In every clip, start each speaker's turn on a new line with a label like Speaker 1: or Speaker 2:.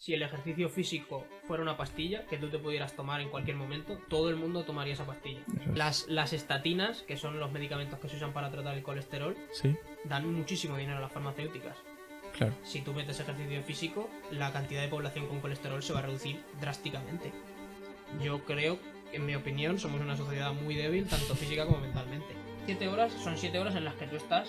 Speaker 1: si el ejercicio físico fuera una pastilla que tú te pudieras tomar en cualquier momento, todo el mundo tomaría esa pastilla. Las estatinas, que son los medicamentos que se usan para tratar el colesterol,
Speaker 2: Sí,
Speaker 1: dan muchísimo dinero a las farmacéuticas.
Speaker 2: claro.
Speaker 1: Si tú metes ejercicio físico, la cantidad de población con colesterol se va a reducir drásticamente. Yo creo, en mi opinión, somos una sociedad muy débil, tanto física como mentalmente. 7 horas son 7 horas en las que tú estás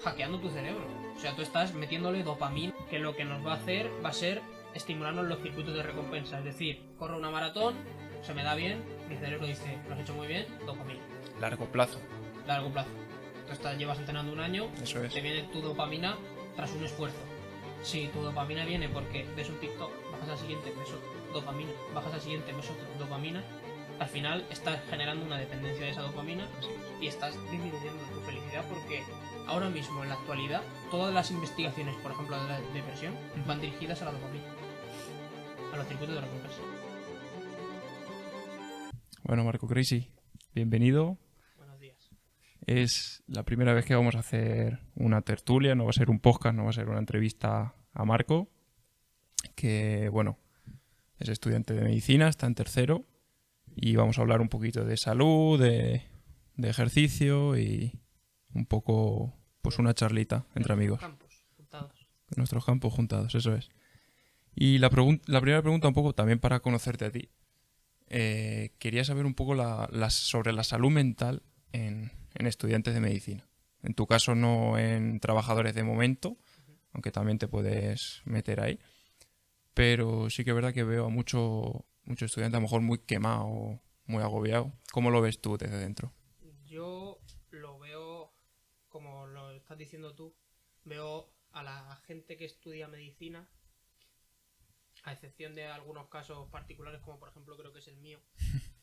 Speaker 1: hackeando tu cerebro. O sea, tú estás metiéndole dopamina, que lo que nos va a hacer va a ser estimularnos los circuitos de recompensa. Es decir, corro una maratón, se me da bien, mi cerebro dice, lo has hecho muy bien, dopamina.
Speaker 2: Largo plazo.
Speaker 1: Largo plazo. Tú llevas entrenando un año,
Speaker 2: Eso es.
Speaker 1: te viene tu dopamina tras un esfuerzo. Si tu dopamina viene porque ves un TikTok, bajas al siguiente, ves dopamina, bajas al siguiente, ves otro, dopamina, al final estás generando una dependencia de esa dopamina y estás disminuyendo tu felicidad porque ahora mismo, en la actualidad, todas las investigaciones, por ejemplo, de la depresión, van dirigidas a la dopamina, a los circuitos de recompensa.
Speaker 2: Bueno, Marco Crazy, bienvenido.
Speaker 1: Buenos días.
Speaker 2: Es la primera vez que vamos a hacer una tertulia, no va a ser un podcast, no va a ser una entrevista a Marco, que, bueno, es estudiante de medicina, está en tercero, y vamos a hablar un poquito de salud, de ejercicio y un poco, pues una charlita entre amigos.
Speaker 1: Campos juntados.
Speaker 2: Nuestros campos juntados, eso es. Y la primera pregunta, un poco también para conocerte a ti. Quería saber un poco sobre la salud mental en estudiantes de medicina. En tu caso no en trabajadores de momento, aunque también te puedes meter ahí. Pero sí que es verdad que veo a mucho estudiante a lo mejor muy quemado, muy agobiado. ¿Cómo lo ves tú desde dentro?
Speaker 1: Yo lo veo, como lo estás diciendo tú, veo a la gente que estudia medicina, a excepción de algunos casos particulares, como por ejemplo creo que es el mío,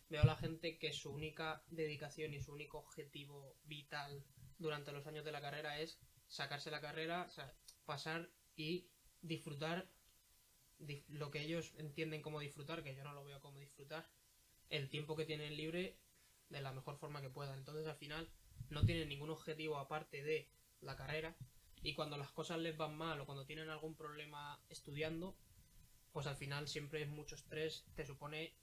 Speaker 1: veo a la gente que su única dedicación y su único objetivo vital durante los años de la carrera es sacarse la carrera, o sea, pasar y disfrutar lo que ellos entienden como disfrutar, que yo no lo veo como disfrutar, el tiempo que tienen libre de la mejor forma que puedan. Entonces al final no tienen ningún objetivo aparte de la carrera y cuando las cosas les van mal o cuando tienen algún problema estudiando, pues al final siempre es mucho estrés, te supone,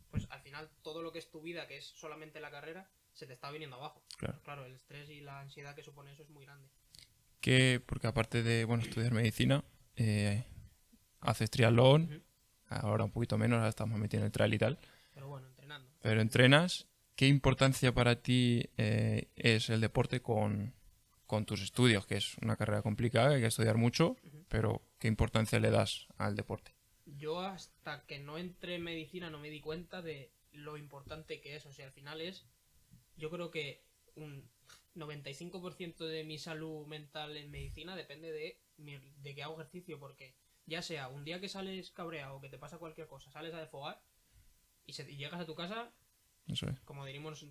Speaker 1: pues al final todo lo que es tu vida, que es solamente la carrera, se te está viniendo abajo. Claro, el estrés y la ansiedad que supone eso es muy grande.
Speaker 2: Porque aparte de estudiar medicina, haces triatlón, ahora un poquito menos, ahora estamos metiendo en el trail y tal.
Speaker 1: Pero bueno, entrenando.
Speaker 2: Pero entrenas. ¿Qué importancia para ti es el deporte con tus estudios? Que es una carrera complicada, hay que estudiar mucho, pero ¿qué importancia le das al deporte?
Speaker 1: Yo hasta que no entré en medicina no me di cuenta de lo importante que es. O sea, al final yo creo que un 95% de mi salud mental en medicina depende de que hago ejercicio, porque ya sea un día que sales cabreado o que te pasa cualquier cosa, sales a desfogar y llegas a tu casa,
Speaker 2: Eso es.
Speaker 1: como diríamos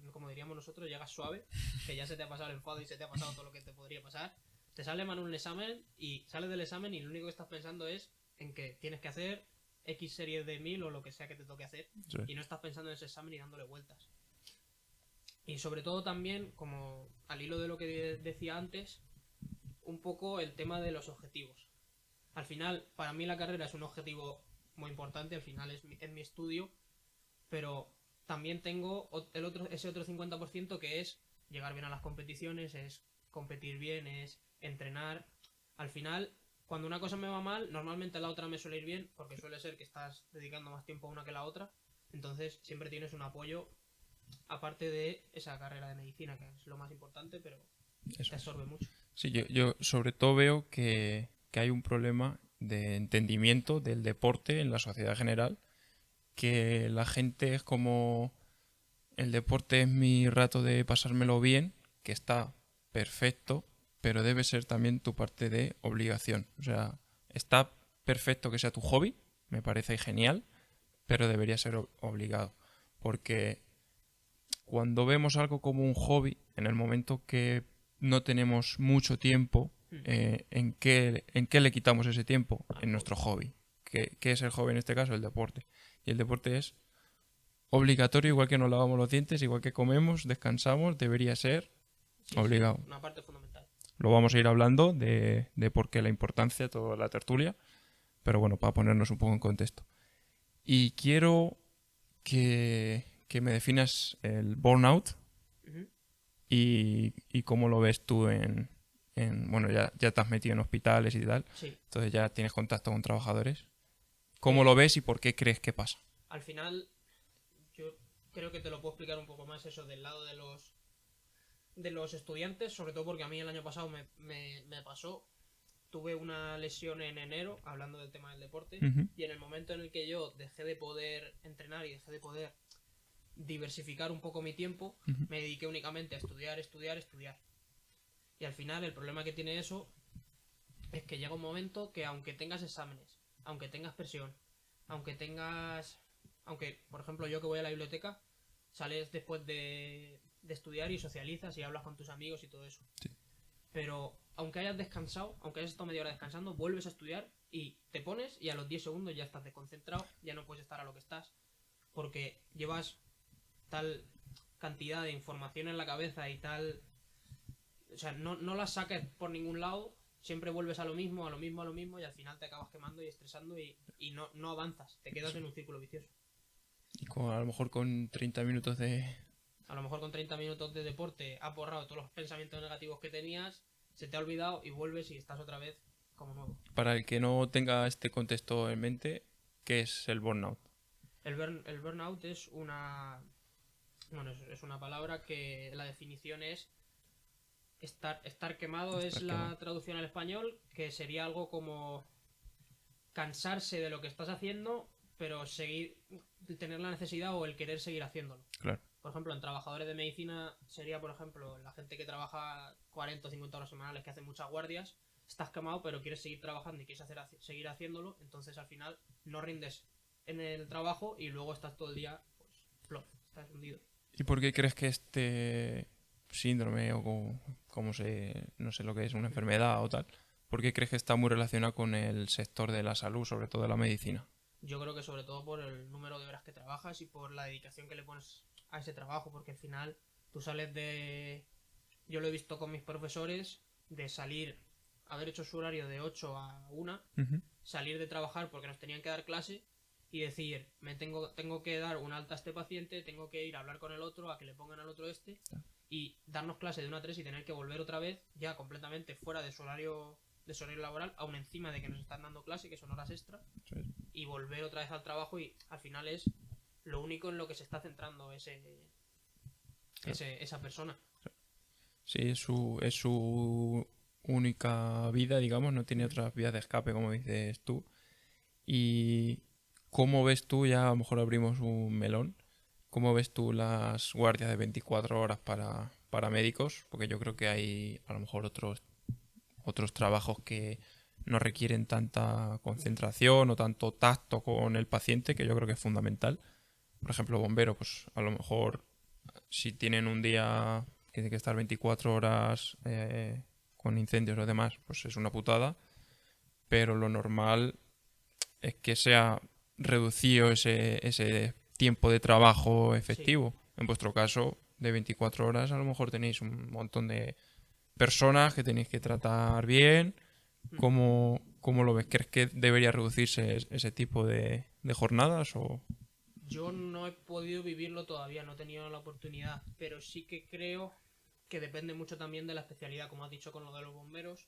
Speaker 1: nosotros, llegas suave, que ya se te ha pasado el enfado y se te ha pasado todo lo que te podría pasar, te sale mal un examen y sales del examen y lo único que estás pensando es en que tienes que hacer X series de 1000 o lo que sea que te toque hacer, y no estás pensando en ese examen y dándole vueltas. Y sobre todo también, como al hilo de lo que decía antes, un poco el tema de los objetivos. Al final, para mí la carrera es un objetivo muy importante, al final es mi estudio, pero también tengo ese otro 50% que es llegar bien a las competiciones, es competir bien, es entrenar. Al final, cuando una cosa me va mal, normalmente la otra me suele ir bien, porque suele ser que estás dedicando más tiempo a una que a la otra. Entonces siempre tienes un apoyo aparte de esa carrera de medicina, que es lo más importante, pero te absorbe mucho.
Speaker 2: Sí, yo sobre todo veo que hay un problema de entendimiento del deporte en la sociedad general, que la gente es como el deporte es mi rato de pasármelo bien, que está perfecto, pero debe ser también tu parte de obligación. O sea, está perfecto que sea tu hobby, me parece genial, pero debería ser obligado. Porque cuando vemos algo como un hobby, en el momento que no tenemos mucho tiempo, ¿en qué le quitamos ese tiempo? En nuestro hobby. ¿Qué es el hobby en este caso? El deporte. Y el deporte es obligatorio, igual que nos lavamos los dientes, igual que comemos, descansamos, debería ser obligado.
Speaker 1: Sí, una parte fundamental.
Speaker 2: Lo vamos a ir hablando de por qué la importancia, toda la tertulia, Pero bueno, para ponernos un poco en contexto. Y quiero que me definas el burnout
Speaker 1: Ujú.
Speaker 2: y cómo lo ves tú bueno, ya te has metido en hospitales y tal,
Speaker 1: Sí.
Speaker 2: entonces ya tienes contacto con trabajadores. ¿Cómo lo
Speaker 1: Eh,
Speaker 2: ves y por qué crees que pasa?
Speaker 1: Al final, yo creo que te lo puedo explicar un poco más eso del lado de los estudiantes, sobre todo porque a mí el año pasado me pasó. Tuve una lesión en enero, hablando del tema del deporte,
Speaker 2: Ujú,
Speaker 1: y en el momento en el que yo dejé de poder entrenar y dejé de poder diversificar un poco mi tiempo,
Speaker 2: ujú.
Speaker 1: me dediqué únicamente a estudiar, estudiar, estudiar. Y al final el problema que tiene eso es que llega un momento que aunque tengas exámenes, aunque tengas presión, aunque tengas... Aunque, por ejemplo, yo que voy a la biblioteca, sales después de estudiar y socializas y hablas con tus amigos y todo eso.
Speaker 2: Sí.
Speaker 1: Pero aunque hayas descansado, aunque hayas estado media hora descansando, vuelves a estudiar y te pones y a los 10 segundos ya estás desconcentrado, ya no puedes estar a lo que estás, porque llevas tal cantidad de información en la cabeza y tal... O sea, no la saques por ningún lado, siempre vuelves a lo mismo, a lo mismo, a lo mismo y al final te acabas quemando y estresando y no avanzas, te quedas en un círculo vicioso.
Speaker 2: Y a lo mejor con 30 minutos de...
Speaker 1: A lo mejor con 30 minutos de deporte has borrado todos los pensamientos negativos que tenías, se te ha olvidado y vuelves y estás otra vez como nuevo.
Speaker 2: Para el que no tenga este contexto en mente, ¿qué es el burnout?
Speaker 1: El burnout es una... Bueno, es una palabra que la definición es estar quemado, es
Speaker 2: Estar quemado.
Speaker 1: la traducción al español, que sería algo como cansarse de lo que estás haciendo, pero seguir, tener la necesidad o el querer seguir haciéndolo.
Speaker 2: Claro.
Speaker 1: Por ejemplo, en trabajadores de medicina sería, por ejemplo, la gente que trabaja 40 o 50 horas semanales, que hace muchas guardias, estás quemado, pero quieres seguir trabajando y quieres seguir haciéndolo, entonces al final no rindes en el trabajo y luego estás todo el día, pues, flop, estás hundido.
Speaker 2: ¿Y por qué crees que este síndrome o como no sé lo que es, una enfermedad o tal, por qué crees que está muy relacionado con el sector de la salud, sobre todo de la medicina?
Speaker 1: Yo creo que sobre todo por el número de horas que trabajas y por la dedicación que le pones a ese trabajo, porque al final tú sales de... Yo lo he visto con mis profesores, de salir, haber hecho su horario de 8 a 1,
Speaker 2: Ujú.
Speaker 1: salir de trabajar porque nos tenían que dar clase y decir, tengo que dar un alta a este paciente, tengo que ir a hablar con el otro, a que le pongan al otro este, y darnos clase de 1 a 3 y tener que volver otra vez ya completamente fuera de su horario laboral, aún encima de que nos están dando clase, que son horas extra,
Speaker 2: Eso es.
Speaker 1: y volver otra vez al trabajo y al final es lo único en lo que se está centrando
Speaker 2: Claro.
Speaker 1: esa persona.
Speaker 2: Sí, es su única vida, digamos, no tiene otras vías de escape, como dices tú. ¿Y cómo ves tú, ya a lo mejor abrimos un melón, cómo ves tú las guardias de 24 horas para médicos? Porque yo creo que hay a lo mejor otros trabajos que no requieren tanta concentración o tanto tacto con el paciente, que yo creo que es fundamental. Por ejemplo, bombero, pues a lo mejor si tienen un día que tiene que estar 24 horas con incendios o demás, pues es una putada. Pero lo normal es que sea reducido ese tiempo de trabajo
Speaker 1: Sí.
Speaker 2: efectivo. En vuestro caso, de 24 horas, a lo mejor tenéis un montón de personas que tenéis que tratar bien. ¿Cómo lo ves? ¿Crees que debería reducirse ese tipo de jornadas? O...
Speaker 1: Yo no he podido vivirlo todavía, no he tenido la oportunidad, pero sí que creo que depende mucho también de la especialidad, como has dicho con lo de los bomberos,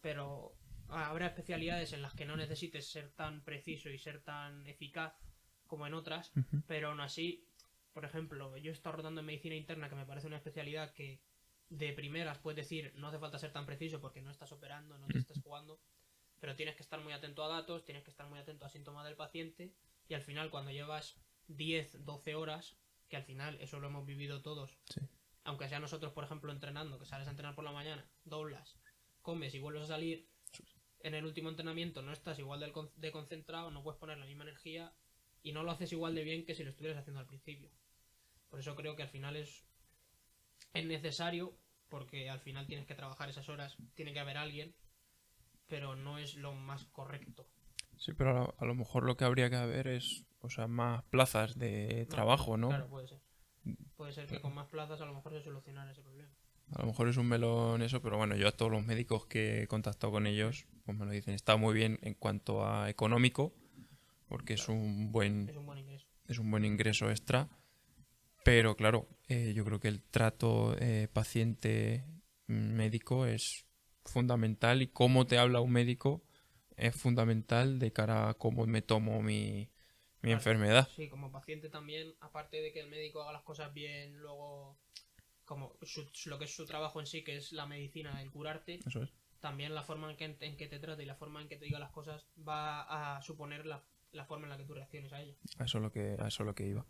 Speaker 1: pero habrá especialidades en las que no necesites ser tan preciso y ser tan eficaz como en otras,
Speaker 2: Ujú.
Speaker 1: pero aún así, por ejemplo, yo he estado rotando en medicina interna, que me parece una especialidad que de primeras puedes decir no hace falta ser tan preciso porque no estás operando, no te estás jugando, pero tienes que estar muy atento a datos, tienes que estar muy atento a síntomas del paciente y al final cuando llevas 10, 12 horas, que al final eso lo hemos vivido todos,
Speaker 2: Sí.
Speaker 1: aunque sea nosotros, por ejemplo, entrenando, que sales a entrenar por la mañana, doblas, comes y vuelves a salir, en el último entrenamiento no estás igual de concentrado, no puedes poner la misma energía y no lo haces igual de bien que si lo estuvieras haciendo al principio. Por eso creo que al final es necesario, porque al final tienes que trabajar esas horas, tiene que haber alguien, pero no es lo más correcto.
Speaker 2: Sí, pero a lo mejor lo que habría que haber es, o sea, más plazas de
Speaker 1: Más
Speaker 2: trabajo, ¿no?
Speaker 1: claro, puede ser. Puede ser que con más plazas a lo mejor se solucionara ese problema.
Speaker 2: A lo mejor es un melón eso, pero bueno, yo a todos los médicos que he contactado con ellos, pues me lo dicen. Está muy bien en cuanto a económico, porque
Speaker 1: Claro, es un buen ingreso.
Speaker 2: es un buen ingreso extra. Pero claro, yo creo que el trato paciente-médico es fundamental y cómo te habla un médico es fundamental de cara a cómo me tomo mi
Speaker 1: Claro,
Speaker 2: enfermedad.
Speaker 1: sí, como paciente también, aparte de que el médico haga las cosas bien, luego, como lo que es su trabajo en sí, que es la medicina, el curarte,
Speaker 2: Eso es.
Speaker 1: también la forma en que te trata y la forma en que te diga las cosas va a suponer la forma en la que tú reacciones a ella.
Speaker 2: A eso es lo que iba.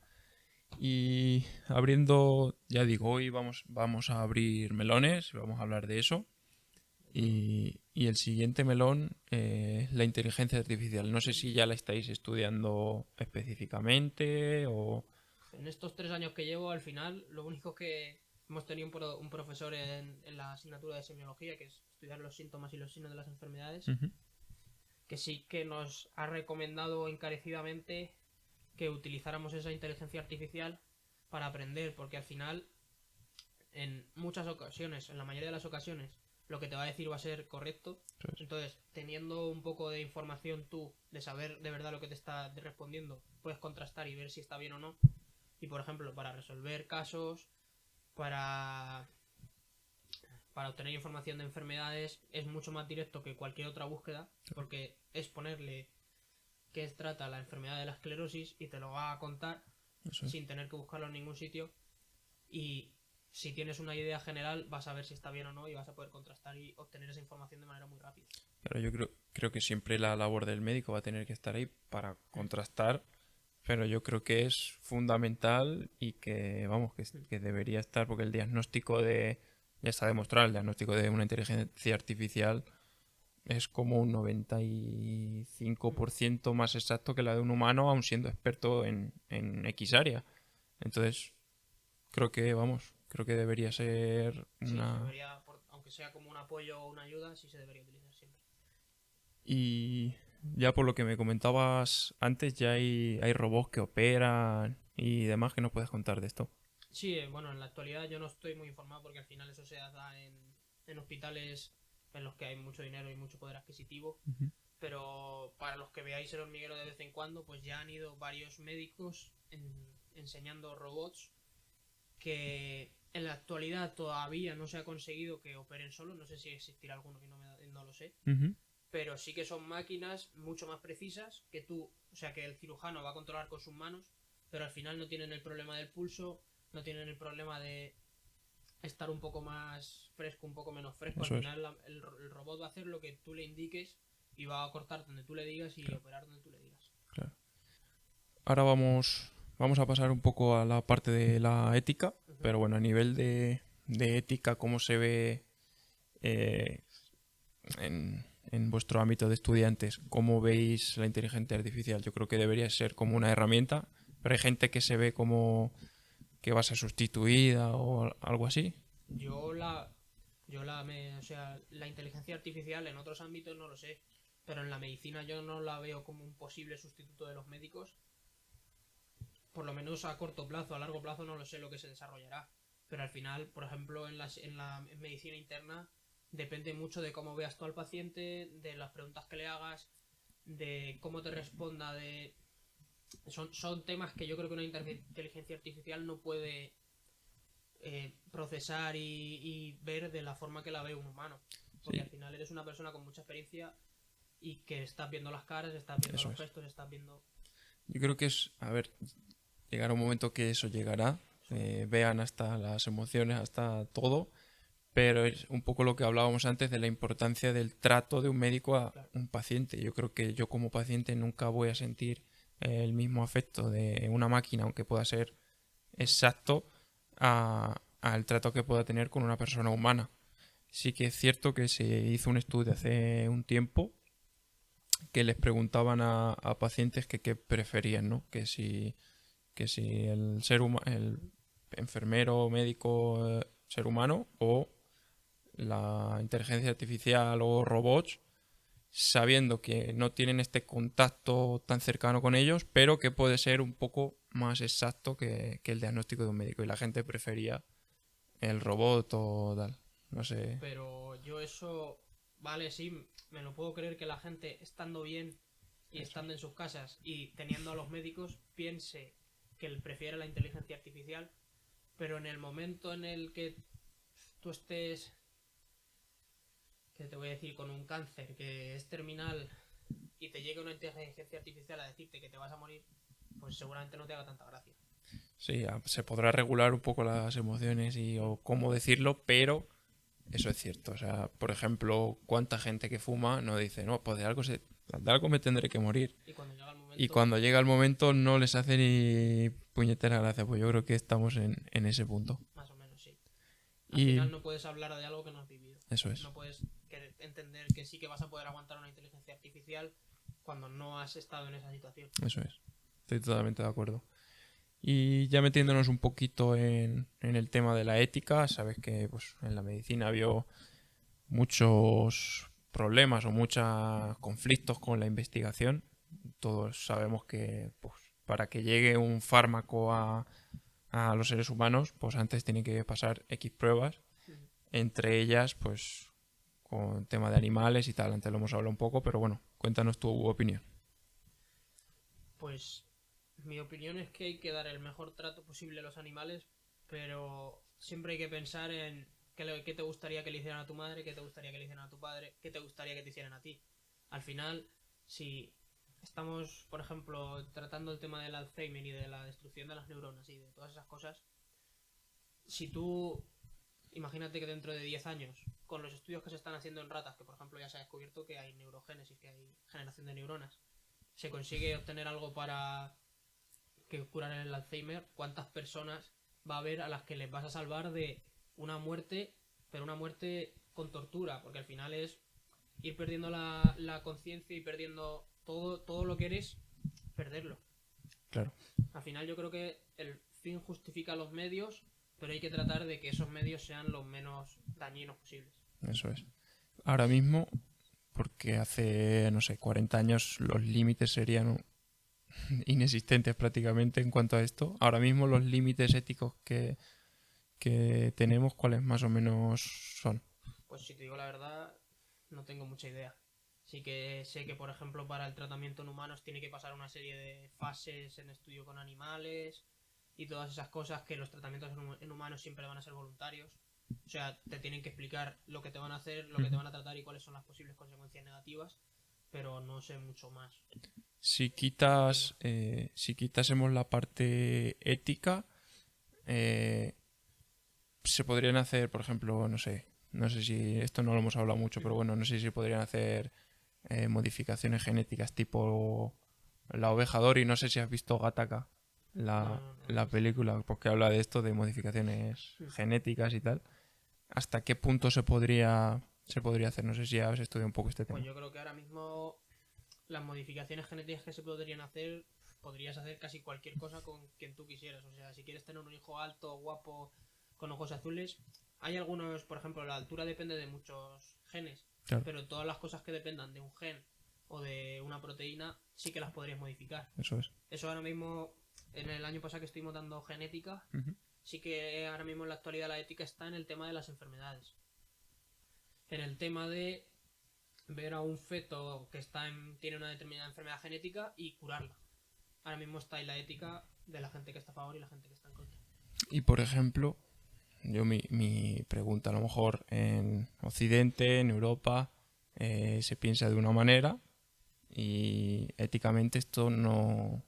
Speaker 2: Y abriendo, ya digo, hoy vamos a abrir melones, vamos a hablar de eso. Y el siguiente melón es la inteligencia artificial. No sé si ya la estáis estudiando específicamente o...
Speaker 1: En estos 3 años que llevo, al final, lo único que hemos tenido un profesor en la asignatura de semiología, que es estudiar los síntomas y los signos de las enfermedades,
Speaker 2: Ujú.
Speaker 1: que sí que nos ha recomendado encarecidamente que utilizáramos esa inteligencia artificial para aprender, porque al final, en muchas ocasiones, en la mayoría de las ocasiones, lo que te va a decir va a ser correcto.
Speaker 2: Eso es.
Speaker 1: Entonces, teniendo un poco de información tú, de saber de verdad lo que te está respondiendo, puedes contrastar y ver si está bien o no. Y por ejemplo, para resolver casos, para, para obtener información de enfermedades, es mucho más directo que cualquier otra búsqueda, porque es ponerle qué trata la enfermedad de la esclerosis y te lo va a contar
Speaker 2: Eso es.
Speaker 1: sin tener que buscarlo en ningún sitio. Y si tienes una idea general, vas a ver si está bien o no y vas a poder contrastar y obtener esa información de manera muy rápida.
Speaker 2: Claro, yo creo que siempre la labor del médico va a tener que estar ahí para contrastar, pero yo creo que es fundamental y que, vamos, que debería estar porque el diagnóstico ya está demostrado, el diagnóstico de una inteligencia artificial es como un 95% más exacto que la de un humano, aun siendo experto en X área. Entonces, creo que debería ser
Speaker 1: Sí,
Speaker 2: una...
Speaker 1: debería, aunque sea como un apoyo o una ayuda, sí se debería utilizar siempre.
Speaker 2: Y ya por lo que me comentabas antes, ya hay robots que operan y demás que no puedes contar de esto.
Speaker 1: Sí, bueno, en la actualidad yo no estoy muy informado porque al final eso se da en hospitales en los que hay mucho dinero y mucho poder adquisitivo.
Speaker 2: Ujú.
Speaker 1: Pero para los que veáis el hormiguero de vez en cuando, pues ya han ido varios médicos enseñando robots que en la actualidad todavía no se ha conseguido que operen solos. No sé si existirá alguno que no lo sé.
Speaker 2: Ujú.
Speaker 1: Pero sí que son máquinas mucho más precisas que tú, o sea, que el cirujano va a controlar con sus manos, pero al final no tienen el problema del pulso, no tienen el problema de estar un poco más fresco, un poco menos fresco. Al
Speaker 2: Eso es,
Speaker 1: final el robot va a hacer lo que tú le indiques y va a cortar donde tú le digas y
Speaker 2: claro,
Speaker 1: operar donde tú le digas.
Speaker 2: claro. Ahora vamos a pasar un poco a la parte de la ética,
Speaker 1: Uh-huh.
Speaker 2: pero bueno, a nivel de ética, ¿cómo se ve eh, en vuestro ámbito de estudiantes? ¿Cómo veis la inteligencia artificial? Yo creo que debería ser como una herramienta, pero hay gente que se ve como que va a ser sustituida o algo así.
Speaker 1: Yo la, o sea, la inteligencia artificial en otros ámbitos no lo sé, pero en la medicina yo no la veo como un posible sustituto de los médicos, por lo menos a corto plazo. A largo plazo no lo sé lo que se desarrollará, pero al final, por ejemplo, en la medicina interna depende mucho de cómo veas tú al paciente, de las preguntas que le hagas, de cómo te responda, son temas que yo creo que una inteligencia artificial no puede procesar y ver de la forma que la ve un humano, porque al
Speaker 2: Sí,
Speaker 1: final eres una persona con mucha experiencia y que estás viendo las caras, estás viendo
Speaker 2: eso
Speaker 1: los
Speaker 2: es.
Speaker 1: gestos, estás viendo...
Speaker 2: Yo creo que es, a ver, llegará un momento que eso llegará, vean hasta las emociones, hasta todo, pero es un poco lo que hablábamos antes de la importancia del trato de un médico a
Speaker 1: Claro,
Speaker 2: un paciente. Yo creo que yo como paciente nunca voy a sentir el mismo afecto de una máquina, aunque pueda ser exacto, al trato que pueda tener con una persona humana. Sí que es cierto que se hizo un estudio hace un tiempo que les preguntaban a pacientes que qué preferían, ¿no? Que si el enfermero, médico, ser humano o la inteligencia artificial o robots, sabiendo que no tienen este contacto tan cercano con ellos, pero que puede ser un poco más exacto que el diagnóstico de un médico. Y la gente prefería el robot o tal. No sé.
Speaker 1: Pero yo eso, vale, sí, me lo puedo creer que la gente estando bien y
Speaker 2: Eso.
Speaker 1: estando en sus casas y teniendo a los médicos piense que él prefiere la inteligencia artificial, pero en el momento en el que tú estés, que te voy a decir, con un cáncer que es terminal y te llegue una inteligencia artificial a decirte que te vas a morir, pues seguramente no te haga tanta gracia.
Speaker 2: Sí, se podrá regular un poco las emociones o cómo decirlo, pero eso es cierto. O sea, por ejemplo, cuánta gente que fuma no dice, no, pues de algo me tendré que morir.
Speaker 1: Y cuando llega el
Speaker 2: Y
Speaker 1: momento,
Speaker 2: cuando llega el momento no les hace ni puñetera gracia, pues yo creo que estamos en ese punto.
Speaker 1: más o menos sí. Al
Speaker 2: Y
Speaker 1: final no puedes hablar de algo que no has vivido.
Speaker 2: eso es,
Speaker 1: No puedes entender que sí que vas a poder aguantar una inteligencia artificial cuando no has estado en esa situación.
Speaker 2: eso es. Estoy totalmente de acuerdo. Y ya metiéndonos un poquito en el tema de la ética, sabes que pues, en la medicina había muchos problemas o muchos conflictos con la investigación. Todos sabemos que pues, para que llegue un fármaco a los seres humanos, pues antes tiene que pasar X pruebas, entre ellas pues con tema de animales y tal. Antes lo hemos hablado un poco, pero bueno, cuéntanos tu opinión.
Speaker 1: Pues mi opinión es que hay que dar el mejor trato posible a los animales, pero siempre hay que pensar en qué te gustaría que le hicieran a tu madre, qué te gustaría que le hicieran a tu padre, qué te gustaría que te hicieran a ti. Al final, si estamos, por ejemplo, tratando el tema del Alzheimer y de la destrucción de las neuronas y de todas esas cosas, si tú, imagínate que dentro de 10 años, con los estudios que se están haciendo en ratas, que por ejemplo ya se ha descubierto que hay neurogénesis, que hay generación de neuronas, se consigue obtener algo para que curar el Alzheimer, ¿cuántas personas va a haber a las que les vas a salvar de una muerte, pero una muerte con tortura? Porque al final es ir perdiendo la conciencia y perdiendo todo lo que eres, perderlo.
Speaker 2: Claro,
Speaker 1: Al final yo creo que el fin justifica los medios, pero hay que tratar de que esos medios sean los menos dañinos posibles.
Speaker 2: eso es. Ahora mismo, porque hace, no sé, 40 años los límites serían inexistentes prácticamente en cuanto a esto. Ahora mismo los límites éticos que tenemos, ¿cuáles más o menos son?
Speaker 1: Pues si te digo la verdad, no tengo mucha idea. Sí que sé que, por ejemplo, para el tratamiento en humanos tiene que pasar una serie de fases en estudio con animales y todas esas cosas, que los tratamientos en humanos siempre van a ser voluntarios. O sea, te tienen que explicar lo que te van a hacer, lo que te van a tratar y cuáles son las posibles consecuencias negativas, pero no sé mucho más.
Speaker 2: Si quitásemos la parte ética, eh, se podrían hacer, por ejemplo, no sé si esto no lo hemos hablado mucho, pero bueno, no sé si podrían hacer modificaciones genéticas tipo la oveja Dory. No sé si has visto Gattaca,
Speaker 1: No, no, no lo he
Speaker 2: la
Speaker 1: visto.
Speaker 2: película, porque habla de esto, de modificaciones genéticas y tal. ¿Hasta qué punto se podría hacer? No sé si has estudiado un poco este
Speaker 1: Pues
Speaker 2: tema.
Speaker 1: yo creo que ahora mismo las modificaciones genéticas que se podrían hacer, podrías hacer casi cualquier cosa con quien tú quisieras. O sea, si quieres tener un hijo alto, guapo, con ojos azules, hay algunos, por ejemplo, la altura depende de muchos genes,
Speaker 2: Claro,
Speaker 1: pero todas las cosas que dependan de un gen o de una proteína sí que las podrías modificar.
Speaker 2: eso es.
Speaker 1: Eso ahora mismo, en el año pasado que estuvimos dando genética,
Speaker 2: Ujú.
Speaker 1: sí que ahora mismo en la actualidad la ética está en el tema de las enfermedades. En el tema de ver a un feto que tiene una determinada enfermedad genética y curarla. Ahora mismo está en la ética de la gente que está a favor y la gente que está en contra.
Speaker 2: Y por ejemplo, mi pregunta, a lo mejor en Occidente, en Europa, se piensa de una manera y éticamente esto no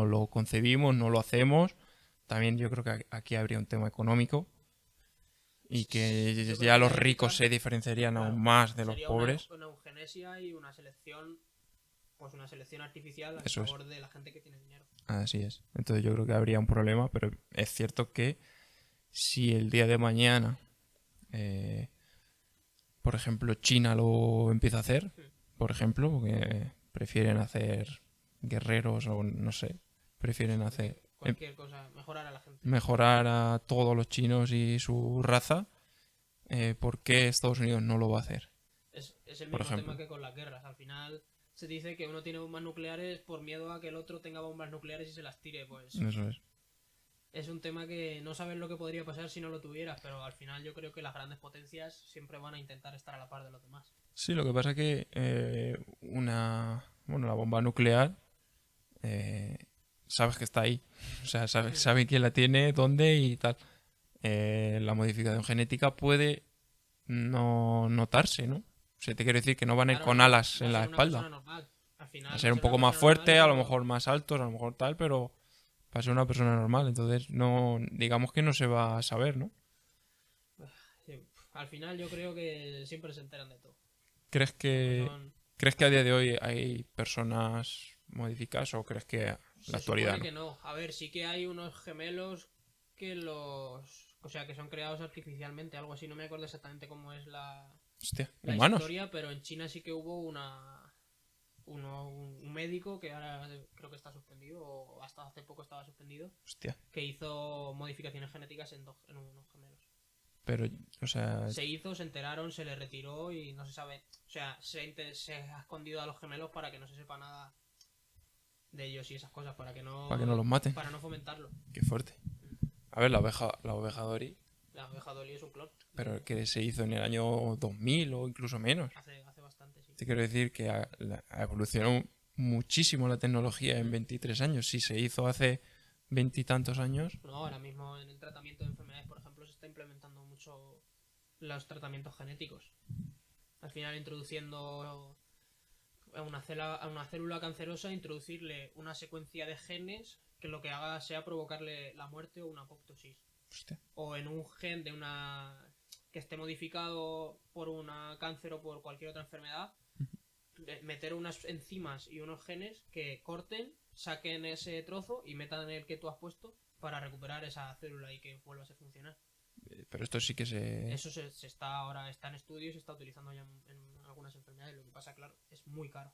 Speaker 2: lo concebimos, no lo hacemos. También yo creo que aquí habría un tema económico y que
Speaker 1: Yo creo
Speaker 2: ya
Speaker 1: que
Speaker 2: los
Speaker 1: la
Speaker 2: ricos
Speaker 1: ética,
Speaker 2: se diferenciarían aún
Speaker 1: claro,
Speaker 2: más de los
Speaker 1: sería
Speaker 2: pobres.
Speaker 1: una eugenesia y una selección, pues una selección artificial en
Speaker 2: Eso es,
Speaker 1: favor de la gente que tiene dinero.
Speaker 2: así es. Entonces yo creo que habría un problema, pero es cierto que si el día de mañana, eh, por ejemplo, China lo empieza a hacer, por ejemplo, porque prefieren hacer guerreros o no sé, prefieren hacer
Speaker 1: Cualquier cosa, mejorar a la gente.
Speaker 2: mejorar a todos los chinos y su raza, ¿por qué Estados Unidos no lo va a hacer?
Speaker 1: Es el
Speaker 2: Por
Speaker 1: mismo tema
Speaker 2: ejemplo,
Speaker 1: que con las guerras. Al final se dice que uno tiene bombas nucleares por miedo a que el otro tenga bombas nucleares y se las tire. Pues
Speaker 2: eso es.
Speaker 1: es un tema que no sabes lo que podría pasar si no lo tuvieras, pero al final yo creo que las grandes potencias siempre van a intentar estar a la par de los demás.
Speaker 2: Sí, lo que pasa es que bueno, la bomba nuclear, sabes que está ahí. O sea, sabe quién la tiene, dónde y tal. La modificación genética puede no notarse, ¿no? O sea, te quiero decir que no van a ir
Speaker 1: Claro,
Speaker 2: con
Speaker 1: no,
Speaker 2: alas
Speaker 1: va a
Speaker 2: en la
Speaker 1: ser una
Speaker 2: espalda.
Speaker 1: persona normal. Al
Speaker 2: Va a
Speaker 1: final va
Speaker 2: ser
Speaker 1: a
Speaker 2: un
Speaker 1: ser una
Speaker 2: poco más
Speaker 1: persona normal,
Speaker 2: fuerte, a lo
Speaker 1: pero
Speaker 2: mejor más altos, a lo mejor tal, pero va a ser una persona normal. Entonces, no, digamos que no se va a saber, ¿no?
Speaker 1: sí, al final yo creo que siempre se enteran de todo.
Speaker 2: ¿Crees
Speaker 1: Siempre
Speaker 2: que,
Speaker 1: son...
Speaker 2: ¿crees que a día de hoy hay personas modificadas o crees que en la
Speaker 1: Se
Speaker 2: actualidad
Speaker 1: supone
Speaker 2: no?
Speaker 1: que no. A ver, sí que hay unos gemelos que los... O sea, que son creados artificialmente, algo así. No me acuerdo exactamente cómo es
Speaker 2: Hostia,
Speaker 1: la
Speaker 2: humanos.
Speaker 1: historia, pero en China sí que hubo un médico que ahora creo que está suspendido, o hasta hace poco estaba suspendido,
Speaker 2: Hostia.
Speaker 1: que hizo modificaciones genéticas en unos gemelos.
Speaker 2: Pero, o sea,
Speaker 1: Se hizo, se enteraron, se le retiró y no se sabe. O sea, se ha escondido a los gemelos para que no se sepa nada de ellos y esas cosas,
Speaker 2: para que no los maten.
Speaker 1: para no fomentarlo.
Speaker 2: Qué fuerte. A ver, la oveja Dory,
Speaker 1: La oveja Dolly es un clon.
Speaker 2: pero que se hizo en el año 2000 o incluso menos.
Speaker 1: Hace bastante, sí.
Speaker 2: Te quiero decir que ha evolucionado muchísimo la tecnología en 23 años. Si se hizo hace veintitantos años,
Speaker 1: No, ahora mismo en el tratamiento de enfermedades, por ejemplo, se está implementando mucho los tratamientos genéticos. Al final introduciendo a una célula cancerosa, introducirle una secuencia de genes que lo que haga sea provocarle la muerte o una apoptosis.
Speaker 2: hostia,
Speaker 1: O en un gen de una que esté modificado por una cáncer o por cualquier otra enfermedad, meter unas enzimas y unos genes que corten, saquen ese trozo y metan el que tú has puesto para recuperar esa célula y que vuelva a funcionar.
Speaker 2: pero esto sí que
Speaker 1: Eso se está ahora está en estudio y se está utilizando ya en algunas enfermedades. Lo que pasa, claro, es muy caro.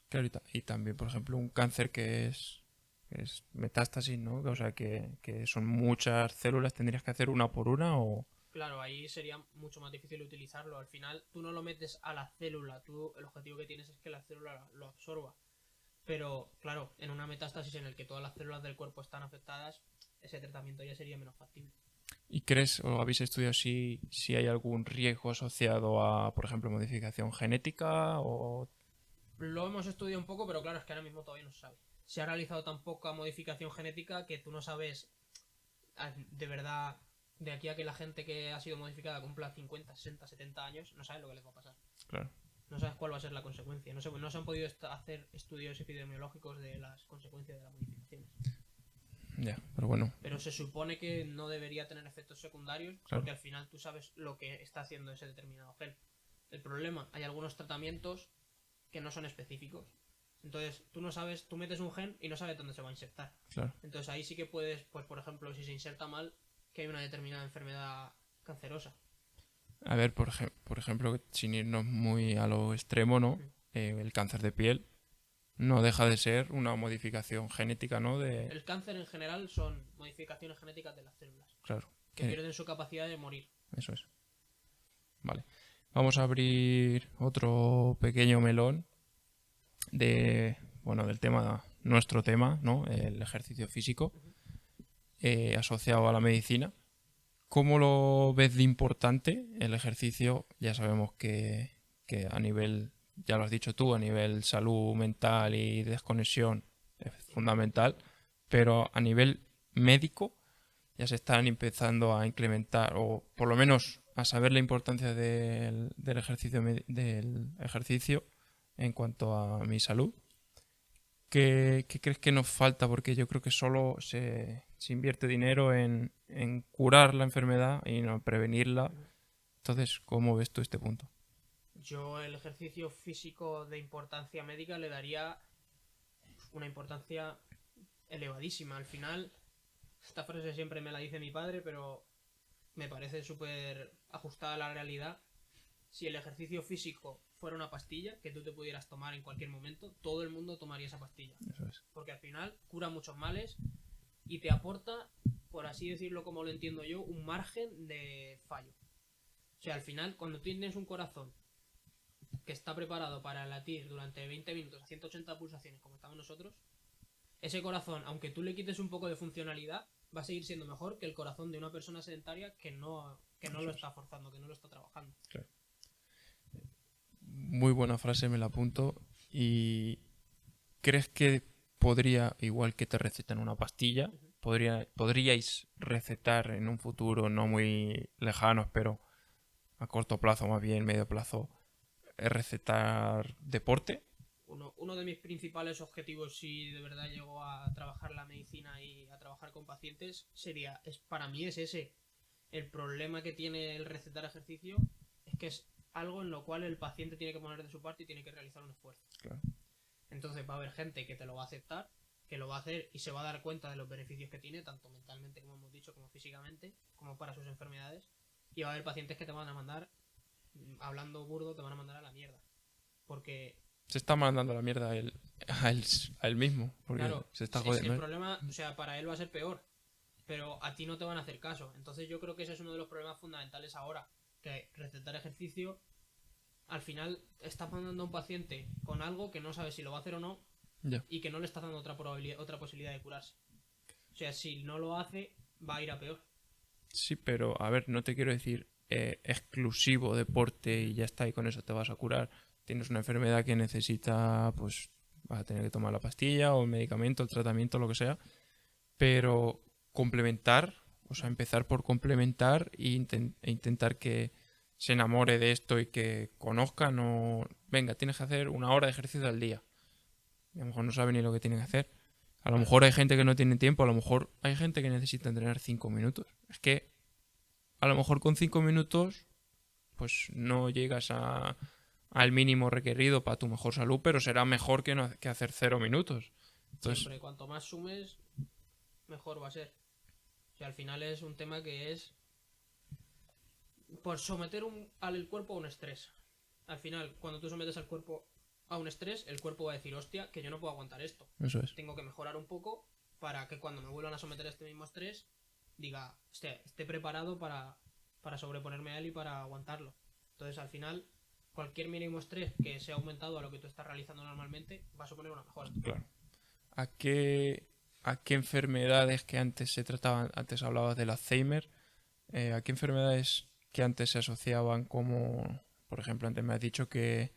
Speaker 2: Claro, y también, por ejemplo, un cáncer que es metástasis, ¿no? O sea, que son muchas células, ¿tendrías que hacer una por una o...?
Speaker 1: Claro, ahí sería mucho más difícil utilizarlo. Al final, tú no lo metes a la célula. Tú, el objetivo que tienes es que la célula lo absorba. Pero, claro, en una metástasis en el que todas las células del cuerpo están afectadas, ese tratamiento ya sería menos factible.
Speaker 2: ¿Y crees o habéis estudiado si hay algún riesgo asociado a, por ejemplo, modificación genética o...?
Speaker 1: Lo hemos estudiado un poco, pero claro, es que ahora mismo todavía no se sabe. Se ha realizado tan poca modificación genética que tú no sabes de verdad, de aquí a que la gente que ha sido modificada cumpla 50, 60, 70 años, no sabes lo que les va a pasar.
Speaker 2: Claro.
Speaker 1: No sabes cuál va a ser la consecuencia. No se han podido hacer estudios epidemiológicos de las consecuencias de las modificaciones.
Speaker 2: Ya, pero bueno,
Speaker 1: Pero se supone que no debería tener efectos secundarios
Speaker 2: Claro.
Speaker 1: porque al final tú sabes lo que está haciendo ese determinado gen. El problema, hay algunos tratamientos que no son específicos. Entonces, tú no sabes, tú metes un gen y no sabes dónde se va a insertar.
Speaker 2: claro.
Speaker 1: Entonces ahí sí que puedes, pues por ejemplo, si se inserta mal, que hay una determinada enfermedad cancerosa.
Speaker 2: A ver, por ejemplo, sin irnos muy a lo extremo, ¿no?
Speaker 1: Mm.
Speaker 2: El cáncer de piel no deja de ser una modificación genética, ¿no?
Speaker 1: El cáncer en general son modificaciones genéticas de las células,
Speaker 2: Claro,
Speaker 1: que pierden su capacidad de morir.
Speaker 2: eso es. Vale. Vamos a abrir otro pequeño melón del tema, nuestro tema, ¿no? El ejercicio físico asociado a la medicina. ¿Cómo lo ves de importante el ejercicio? Ya sabemos que a nivel, ya lo has dicho tú, a nivel salud mental y desconexión es fundamental, pero a nivel médico ya se están empezando a implementar, o por lo menos a saber la importancia del ejercicio en cuanto a mi salud. ¿Qué crees que nos falta? Porque yo creo que solo se invierte dinero en curar la enfermedad y no prevenirla. Entonces, ¿cómo ves tú este punto?
Speaker 1: Yo el ejercicio físico de importancia médica le daría una importancia elevadísima. Al final, esta frase siempre me la dice mi padre, pero me parece súper ajustada a la realidad. Si el ejercicio físico fuera una pastilla que tú te pudieras tomar en cualquier momento, todo el mundo tomaría esa pastilla.
Speaker 2: Eso es.
Speaker 1: Porque al final cura muchos males y te aporta, por así decirlo como lo entiendo yo, un margen de fallo. O sea, al final, cuando tienes un corazón que está preparado para latir durante 20 minutos a 180 pulsaciones como estamos nosotros, ese corazón, aunque tú le quites un poco de funcionalidad, va a seguir siendo mejor que el corazón de una persona sedentaria que no lo está forzando, que no lo está trabajando.
Speaker 2: Claro. Muy buena frase, me la apunto. ¿Y crees que podría, igual que te recetan una pastilla, podríais recetar en un futuro no muy lejano, pero a corto plazo, más bien medio plazo, recetar deporte?
Speaker 1: Uno de mis principales objetivos, si de verdad llego a trabajar la medicina y a trabajar con pacientes, para mí es ese. El problema que tiene el recetar ejercicio es que es algo en lo cual el paciente tiene que poner de su parte y tiene que realizar un esfuerzo.
Speaker 2: Claro.
Speaker 1: Entonces va a haber gente que te lo va a aceptar, que lo va a hacer y se va a dar cuenta de los beneficios que tiene, tanto mentalmente, como hemos dicho, como físicamente, como para sus enfermedades. Y va a haber pacientes que te van a mandar, hablando burdo, te van a mandar a la mierda. Porque
Speaker 2: Se está mandando la mierda a él mismo, porque
Speaker 1: claro,
Speaker 2: se está
Speaker 1: es que
Speaker 2: jodiendo.
Speaker 1: el problema, o sea, para él va a ser peor, pero a ti no te van a hacer caso. Entonces yo creo que ese es uno de los problemas fundamentales ahora, que recetar ejercicio, al final estás mandando a un paciente con algo que no sabe si lo va a hacer o no,
Speaker 2: Ya.
Speaker 1: y que no le estás dando otra posibilidad de curarse. O sea, si no lo hace, va a ir a peor.
Speaker 2: Sí, pero a ver, no te quiero decir exclusivo deporte y ya está, y con eso te vas a curar. Tienes una enfermedad que necesita, pues vas a tener que tomar la pastilla o el medicamento, el tratamiento, lo que sea, pero complementar, o sea, empezar por complementar e intentar que se enamore de esto y que conozca, no, venga, tienes que hacer 1 hora de ejercicio al día. Y a lo mejor no sabe ni lo que tiene que hacer. A lo mejor hay gente que no tiene tiempo, a lo mejor hay gente que necesita entrenar 5 minutos. Es que a lo mejor con 5 minutos pues no llegas al mínimo requerido para tu mejor salud, pero será mejor que, no, que hacer 0 minutos. Entonces,
Speaker 1: Siempre, cuanto más sumes, mejor va a ser. O sea, al final es un tema que es por someter al cuerpo a un estrés. Al final, cuando tú sometes al cuerpo a un estrés, el cuerpo va a decir, hostia, que yo no puedo aguantar esto.
Speaker 2: eso es.
Speaker 1: Tengo que mejorar un poco para que cuando me vuelvan a someter a este mismo estrés, diga, esté preparado para sobreponerme a él y para aguantarlo. Entonces, al final, cualquier mínimo estrés que sea aumentado a lo que tú estás realizando normalmente va a suponer una mejora.
Speaker 2: Claro. ¿A qué enfermedades que antes se trataban, antes hablabas del Alzheimer, a qué enfermedades que antes se asociaban como, por ejemplo, antes me has dicho que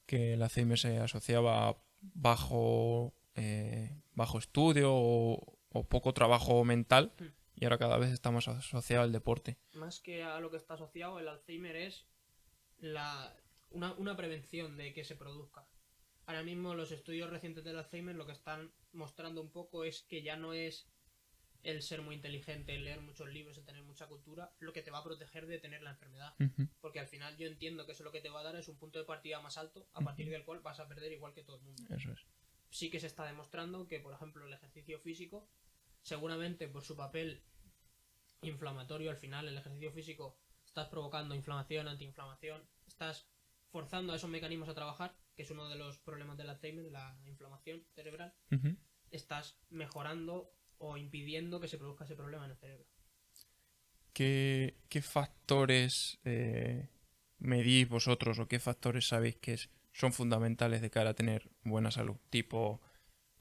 Speaker 2: el Alzheimer se asociaba a bajo estudio o poco trabajo mental, y ahora cada vez está más asociado al deporte?
Speaker 1: Más que a lo que está asociado, el Alzheimer es una prevención de que se produzca. Ahora mismo los estudios recientes del Alzheimer lo que están mostrando un poco es que ya no es el ser muy inteligente, el leer muchos libros, el tener mucha cultura, lo que te va a proteger de tener la enfermedad. Porque al final yo entiendo que eso lo que te va a dar es un punto de partida más alto, a partir del cual vas a perder igual que todo el mundo.
Speaker 2: Eso es.
Speaker 1: Sí que se está demostrando que, por ejemplo, el ejercicio físico, seguramente por su papel inflamatorio, al final el ejercicio físico estás provocando inflamación, antiinflamación, estás forzando a esos mecanismos a trabajar, que es uno de los problemas del Alzheimer, la inflamación cerebral, estás mejorando o impidiendo que se produzca ese problema en el cerebro.
Speaker 2: ¿Qué factores medís vosotros o qué factores sabéis que son fundamentales de cara a tener buena salud? Tipo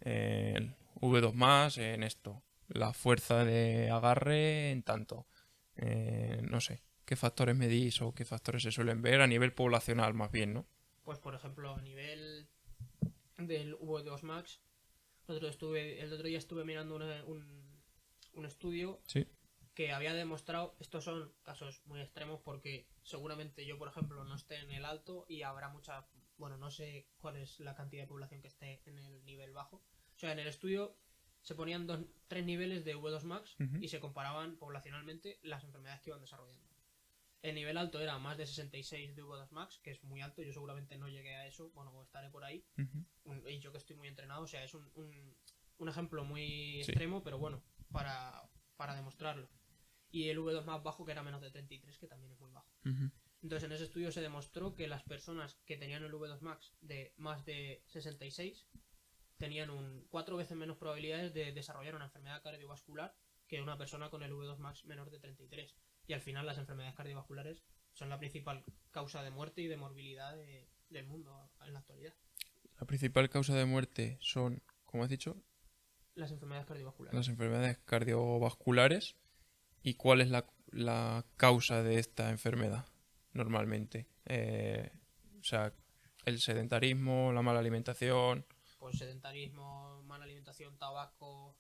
Speaker 2: el V2+, en esto, la fuerza de agarre en tanto. No sé, ¿qué factores medís o qué factores se suelen ver a nivel poblacional más bien, no?
Speaker 1: Pues por ejemplo, a nivel del V2 Max, el otro día estuve mirando un estudio
Speaker 2: Sí.
Speaker 1: que había demostrado, estos son casos muy extremos porque seguramente yo, por ejemplo, no esté en el alto y habrá bueno, no sé cuál es la cantidad de población que esté en el nivel bajo. O sea, en el estudio se ponían 3 niveles de V2 Max y se comparaban poblacionalmente las enfermedades que iban desarrollando. El nivel alto era más de 66 de V2 Max, que es muy alto, yo seguramente no llegué a eso, bueno, estaré por ahí. Y yo que estoy muy entrenado, o sea, es un ejemplo muy extremo, pero bueno, para demostrarlo. Y el V2 más bajo, que era menos de 33, que también es muy bajo. Entonces, en ese estudio se demostró que las personas que tenían el V2 Max de más de 66 tenían 4 veces menos probabilidades de desarrollar una enfermedad cardiovascular que una persona con el V2 Max menor de 33. Y al final las enfermedades cardiovasculares son la principal causa de muerte y de morbilidad del mundo en la actualidad.
Speaker 2: La principal causa de muerte son, como has dicho,
Speaker 1: Las enfermedades cardiovasculares.
Speaker 2: Las enfermedades cardiovasculares. ¿Y cuál es la causa de esta enfermedad normalmente? O sea, el sedentarismo, la mala alimentación.
Speaker 1: Pues sedentarismo, mala alimentación, tabaco,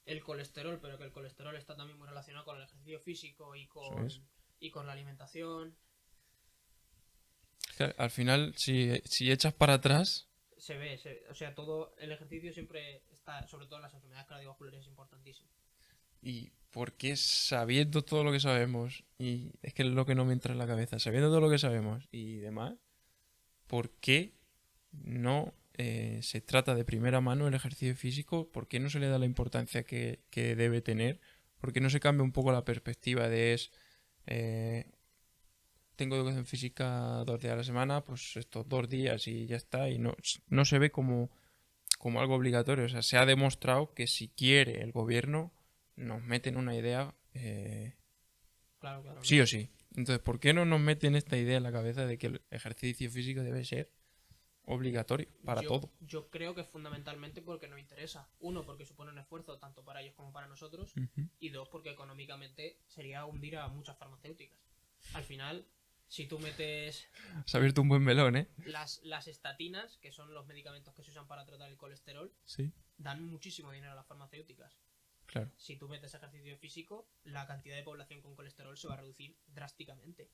Speaker 1: el colesterol, pero que el colesterol está también muy relacionado con el ejercicio físico
Speaker 2: Eso es.
Speaker 1: y con la alimentación.
Speaker 2: Es que al final, si echas para atrás,
Speaker 1: Se ve, o sea, todo el ejercicio siempre está, sobre todo en las enfermedades cardiovasculares, es importantísimo.
Speaker 2: ¿y por qué sabiendo todo lo que sabemos? Y es que es lo que no me entra en la cabeza, sabiendo todo lo que sabemos y demás, ¿por qué no se trata de primera mano el ejercicio físico? ¿Por qué no se le da la importancia que debe tener? ¿Por qué no se cambia un poco la perspectiva de eh, tengo educación física 2 días a la semana, pues estos 2 días y ya está, y no se ve como algo obligatorio? O sea, se ha demostrado que si quiere el gobierno, nos meten una idea
Speaker 1: Claro, claro,
Speaker 2: sí
Speaker 1: no.
Speaker 2: o sí. Entonces, ¿por qué no nos meten esta idea en la cabeza de que el ejercicio físico debe ser obligatorio para todo?
Speaker 1: Yo creo que fundamentalmente porque no interesa. Uno, porque supone un esfuerzo tanto para ellos como para nosotros.
Speaker 2: Ujú.
Speaker 1: Y dos, porque económicamente sería hundir a muchas farmacéuticas. Al final, si tú metes
Speaker 2: Se ha abierto un buen melón, ¿eh?
Speaker 1: las estatinas, que son los medicamentos que se usan para tratar el colesterol,
Speaker 2: Sí,
Speaker 1: dan muchísimo dinero a las farmacéuticas.
Speaker 2: claro.
Speaker 1: Si tú metes ejercicio físico, la cantidad de población con colesterol se va a reducir drásticamente.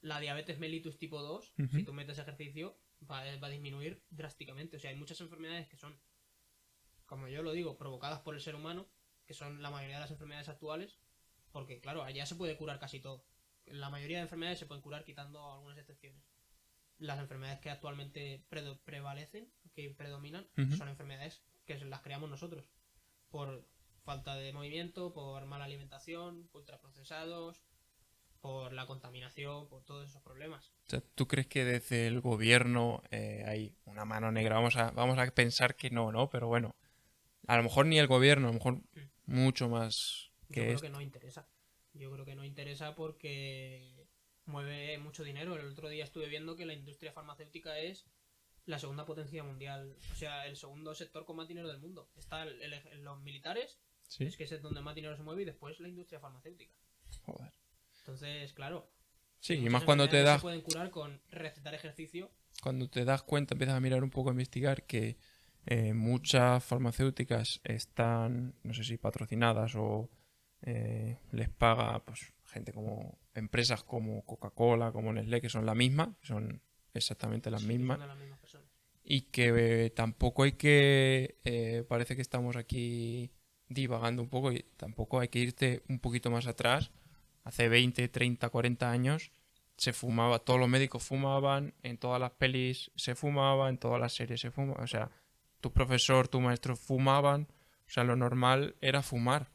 Speaker 1: La diabetes mellitus tipo 2,
Speaker 2: Ujú.
Speaker 1: si tú metes ejercicio, va a disminuir drásticamente. O sea, hay muchas enfermedades que son, como yo lo digo, provocadas por el ser humano, que son la mayoría de las enfermedades actuales, porque claro, allá se puede curar casi todo. La mayoría de enfermedades se pueden curar quitando algunas excepciones. Las enfermedades que actualmente prevalecen, que predominan,
Speaker 2: Ujú.
Speaker 1: son enfermedades que las creamos nosotros. Por falta de movimiento, por mala alimentación, ultraprocesados, por la contaminación, por todos esos problemas.
Speaker 2: O sea, ¿tú crees que desde el gobierno hay una mano negra? Vamos a pensar que no, ¿no? Pero bueno, a lo mejor ni el gobierno, a lo mejor mucho más
Speaker 1: Yo
Speaker 2: que
Speaker 1: creo que
Speaker 2: esto.
Speaker 1: no interesa. Yo creo que no interesa porque mueve mucho dinero. El otro día estuve viendo que la industria farmacéutica es la segunda potencia mundial, o sea, el segundo sector con más dinero del mundo. Está los militares,
Speaker 2: Sí.
Speaker 1: es que es donde más dinero se mueve, y después la industria farmacéutica.
Speaker 2: Joder.
Speaker 1: Entonces, claro,
Speaker 2: Sí,
Speaker 1: si
Speaker 2: y
Speaker 1: muchas
Speaker 2: más cuando
Speaker 1: enfermedades se pueden curar con recetar ejercicio.
Speaker 2: cuando te das cuenta, empiezas a mirar un poco, a investigar que muchas farmacéuticas están, no sé si patrocinadas o les paga pues gente como empresas como Coca-Cola, como Nestlé, que son la misma, que son exactamente las
Speaker 1: Sí, que son
Speaker 2: mismas,
Speaker 1: de las mismas personas.
Speaker 2: y que tampoco hay que, parece que estamos aquí divagando un poco, y tampoco hay que irte un poquito más atrás. Hace 20, 30, 40 años se fumaba, todos los médicos fumaban, en todas las pelis se fumaba, en todas las series se fumaba, o sea, tu profesor, tu maestro fumaban, o sea, lo normal era fumar.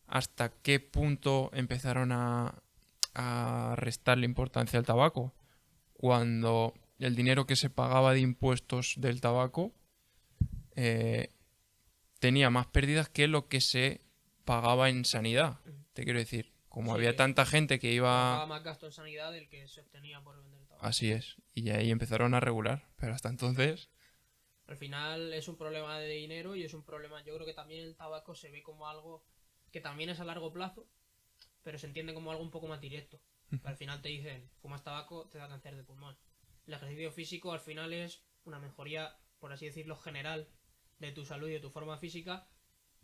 Speaker 2: ¿Hasta qué punto empezaron a restarle importancia al tabaco? Cuando el dinero que se pagaba de impuestos del tabaco eh, tenía más pérdidas que lo que se pagaba en sanidad. Te quiero decir, como
Speaker 1: Sí,
Speaker 2: había
Speaker 1: que
Speaker 2: tanta gente que
Speaker 1: provocaba
Speaker 2: iba...
Speaker 1: más gasto en sanidad del que se obtenía por vender el tabaco.
Speaker 2: Así es. Y ahí empezaron a regular. Pero hasta entonces...
Speaker 1: Al final es un problema de dinero y es un problema, yo creo que también el tabaco se ve como algo que también es a largo plazo, pero se entiende como algo un poco más directo. Al final te dicen, fumas tabaco, te da cáncer de pulmón. El ejercicio físico al final es una mejoría, por así decirlo, general de tu salud y de tu forma física,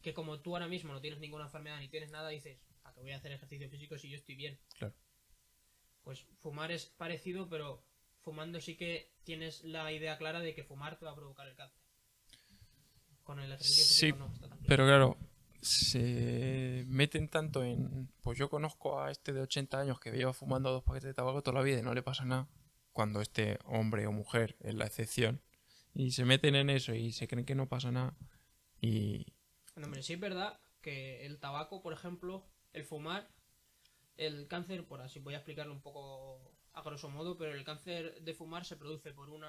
Speaker 1: que como tú ahora mismo no tienes ninguna enfermedad ni tienes nada, dices, ¿a qué voy a hacer ejercicio físico si yo estoy bien?
Speaker 2: Claro.
Speaker 1: Pues fumar es parecido, pero fumando sí que tienes la idea clara de que fumar te va a provocar el cáncer. Con el ejercicio
Speaker 2: Sí,
Speaker 1: físico no está tan claro.
Speaker 2: pero claro, se meten tanto en... Pues yo conozco a este de 80 años que lleva fumando 2 paquetes de tabaco toda la vida y no le pasa nada. Cuando este hombre o mujer es la excepción. Y se meten en eso y se creen que no pasa nada. Y...
Speaker 1: Bueno, hombre, sí es verdad que el tabaco, por ejemplo, el fumar, el cáncer, por así voy a explicarlo un poco a grosso modo, pero el cáncer de fumar se produce por un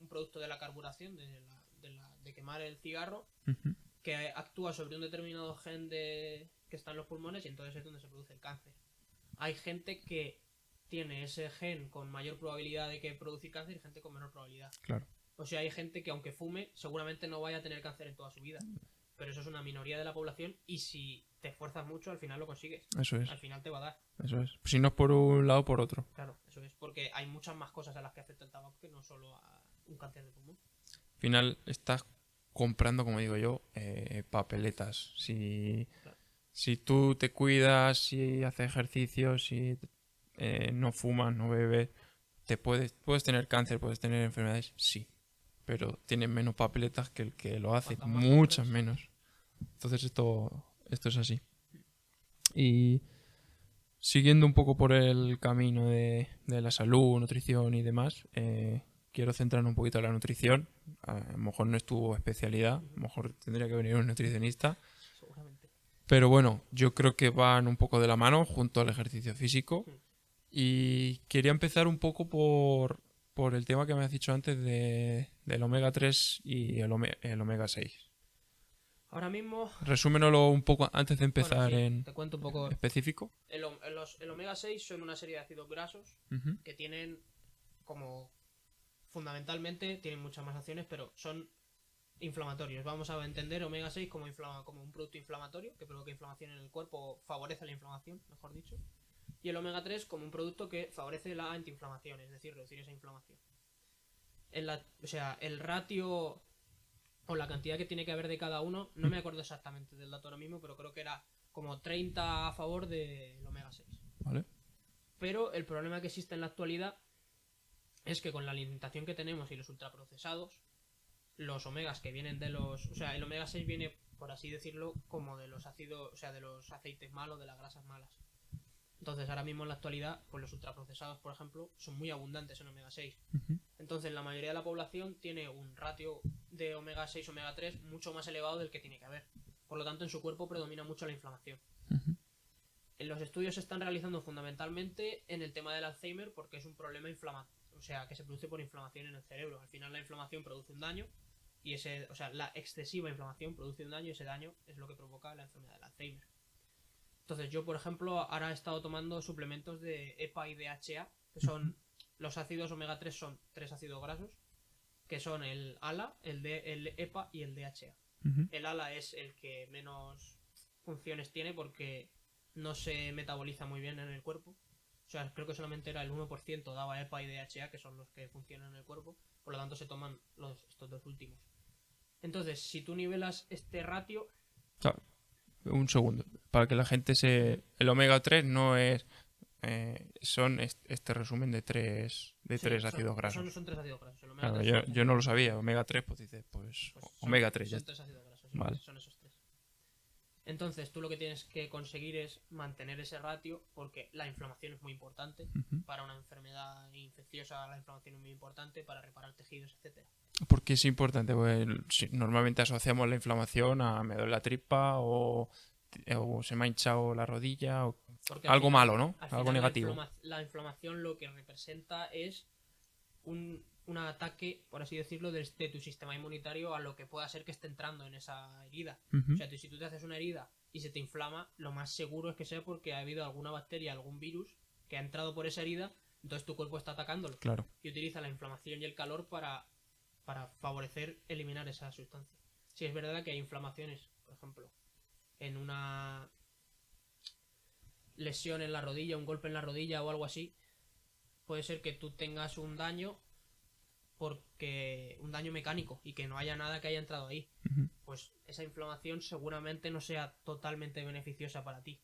Speaker 1: producto de la carburación, de quemar el cigarro,
Speaker 2: Ujú.
Speaker 1: que actúa sobre un determinado gen que está en los pulmones, y entonces es donde se produce el cáncer. Hay gente que tiene ese gen con mayor probabilidad de que producir cáncer y gente con menor probabilidad.
Speaker 2: Claro.
Speaker 1: O sea, hay gente que aunque fume, seguramente no vaya a tener cáncer en toda su vida. pero eso es una minoría de la población y si te esfuerzas mucho al final lo consigues.
Speaker 2: Eso es,
Speaker 1: Al final te va a dar.
Speaker 2: eso es. Si no es por un lado, por otro.
Speaker 1: Claro, eso es, porque hay muchas más cosas a las que afecta el tabaco que no solo a un cáncer de pulmón.
Speaker 2: Al final estás comprando, como digo yo, papeletas.
Speaker 1: Claro.
Speaker 2: Si tú te cuidas, si haces ejercicio, si no fumas, no bebes, puedes tener cáncer, puedes tener enfermedades, sí. Pero tienes menos papeletas que el que lo hace,
Speaker 1: Cuantas más
Speaker 2: muchas
Speaker 1: compres.
Speaker 2: menos. Entonces esto es así. Y siguiendo un poco por el camino de la salud, nutrición y demás, quiero centrar un poquito en la nutrición. A lo mejor no es tu especialidad, a lo mejor tendría que venir un nutricionista.
Speaker 1: Seguramente.
Speaker 2: Pero bueno, yo creo que van un poco de la mano junto al ejercicio físico. Y quería empezar un poco por el tema que me has dicho antes del omega 3 y el omega 6.
Speaker 1: Ahora mismo,
Speaker 2: Resúmenlo un poco antes de empezar
Speaker 1: bueno, sí,
Speaker 2: en
Speaker 1: te cuento un poco.
Speaker 2: específico.
Speaker 1: El omega 6 son una serie de ácidos grasos
Speaker 2: Ujú.
Speaker 1: que tienen como fundamentalmente tienen muchas más acciones, pero son inflamatorios. Vamos a entender omega 6 como un producto inflamatorio que provoca inflamación en el cuerpo o favorece la inflamación, mejor dicho. Y el omega 3 como un producto que favorece la antiinflamación, es decir, reducir esa inflamación. O sea, el ratio o la cantidad que tiene que haber de cada uno, no me acuerdo exactamente del dato ahora mismo, pero creo que era como 30 a favor del omega 6.
Speaker 2: Vale.
Speaker 1: Pero el problema que existe en la actualidad es que con la alimentación que tenemos y los ultraprocesados, los omegas que vienen de los... O sea, el omega 6 viene, por así decirlo, como de los ácidos, o sea, de los aceites malos, de las grasas malas. Entonces, ahora mismo en la actualidad, pues los ultraprocesados, por ejemplo, son muy abundantes en omega 6.
Speaker 2: Ujú.
Speaker 1: Entonces, la mayoría de la población tiene un ratio de omega 6, omega 3 mucho más elevado del que tiene que haber. Por lo tanto, en su cuerpo predomina mucho la inflamación.
Speaker 2: Ujú.
Speaker 1: Los estudios se están realizando fundamentalmente en el tema del Alzheimer porque es un problema inflamatorio, o sea, que se produce por inflamación en el cerebro. Al final la inflamación produce un daño y la excesiva inflamación produce un daño y ese daño es lo que provoca la enfermedad del Alzheimer. Entonces yo, por ejemplo, ahora he estado tomando suplementos de EPA y DHA, que son los ácidos omega 3 son 3 ácidos grasos, que son el ALA, el EPA y el DHA.
Speaker 2: Ujú.
Speaker 1: El ALA es el que menos funciones tiene porque no se metaboliza muy bien en el cuerpo. O sea, creo que solamente era el 1% daba EPA y DHA, que son los que funcionan en el cuerpo. Por lo tanto, se toman estos dos últimos. Entonces, si tú nivelas este ratio...
Speaker 2: Un segundo. Para que la gente se... El omega 3 no es... son este resumen de tres ácidos grasos.
Speaker 1: Son 3 ácidos grasos. El omega
Speaker 2: Claro,
Speaker 1: 3
Speaker 2: yo no lo sabía. Omega 3, pues dices, pues omega 3 ya
Speaker 1: son
Speaker 2: está.
Speaker 1: 3 ácidos grasos.
Speaker 2: Vale.
Speaker 1: Son esos 3. Entonces, tú lo que tienes que conseguir es mantener ese ratio porque la inflamación es muy importante.
Speaker 2: Ujú.
Speaker 1: Para una enfermedad infecciosa, la inflamación es muy importante para reparar tejidos, etcétera.
Speaker 2: ¿Por qué es importante? Pues normalmente asociamos la inflamación a me duele la tripa o se me ha hinchado la rodilla o
Speaker 1: Porque
Speaker 2: algo
Speaker 1: final,
Speaker 2: malo, ¿no? Algo negativo.
Speaker 1: La inflamación lo que representa es un ataque, por así decirlo, de tu sistema inmunitario a lo que pueda ser que esté entrando en esa herida.
Speaker 2: Ujú.
Speaker 1: O sea, si tú te haces una herida y se te inflama, lo más seguro es que sea porque ha habido alguna bacteria, algún virus que ha entrado por esa herida, entonces tu cuerpo está atacándolo.
Speaker 2: Claro.
Speaker 1: Y utiliza la inflamación y el calor para favorecer eliminar esa sustancia. Si es verdad que hay inflamaciones, por ejemplo, en una lesión en la rodilla, un golpe en la rodilla o algo así, puede ser que tú tengas un daño porque un daño mecánico y que no haya nada que haya entrado ahí.
Speaker 2: Ujú.
Speaker 1: Pues esa inflamación seguramente no sea totalmente beneficiosa para ti.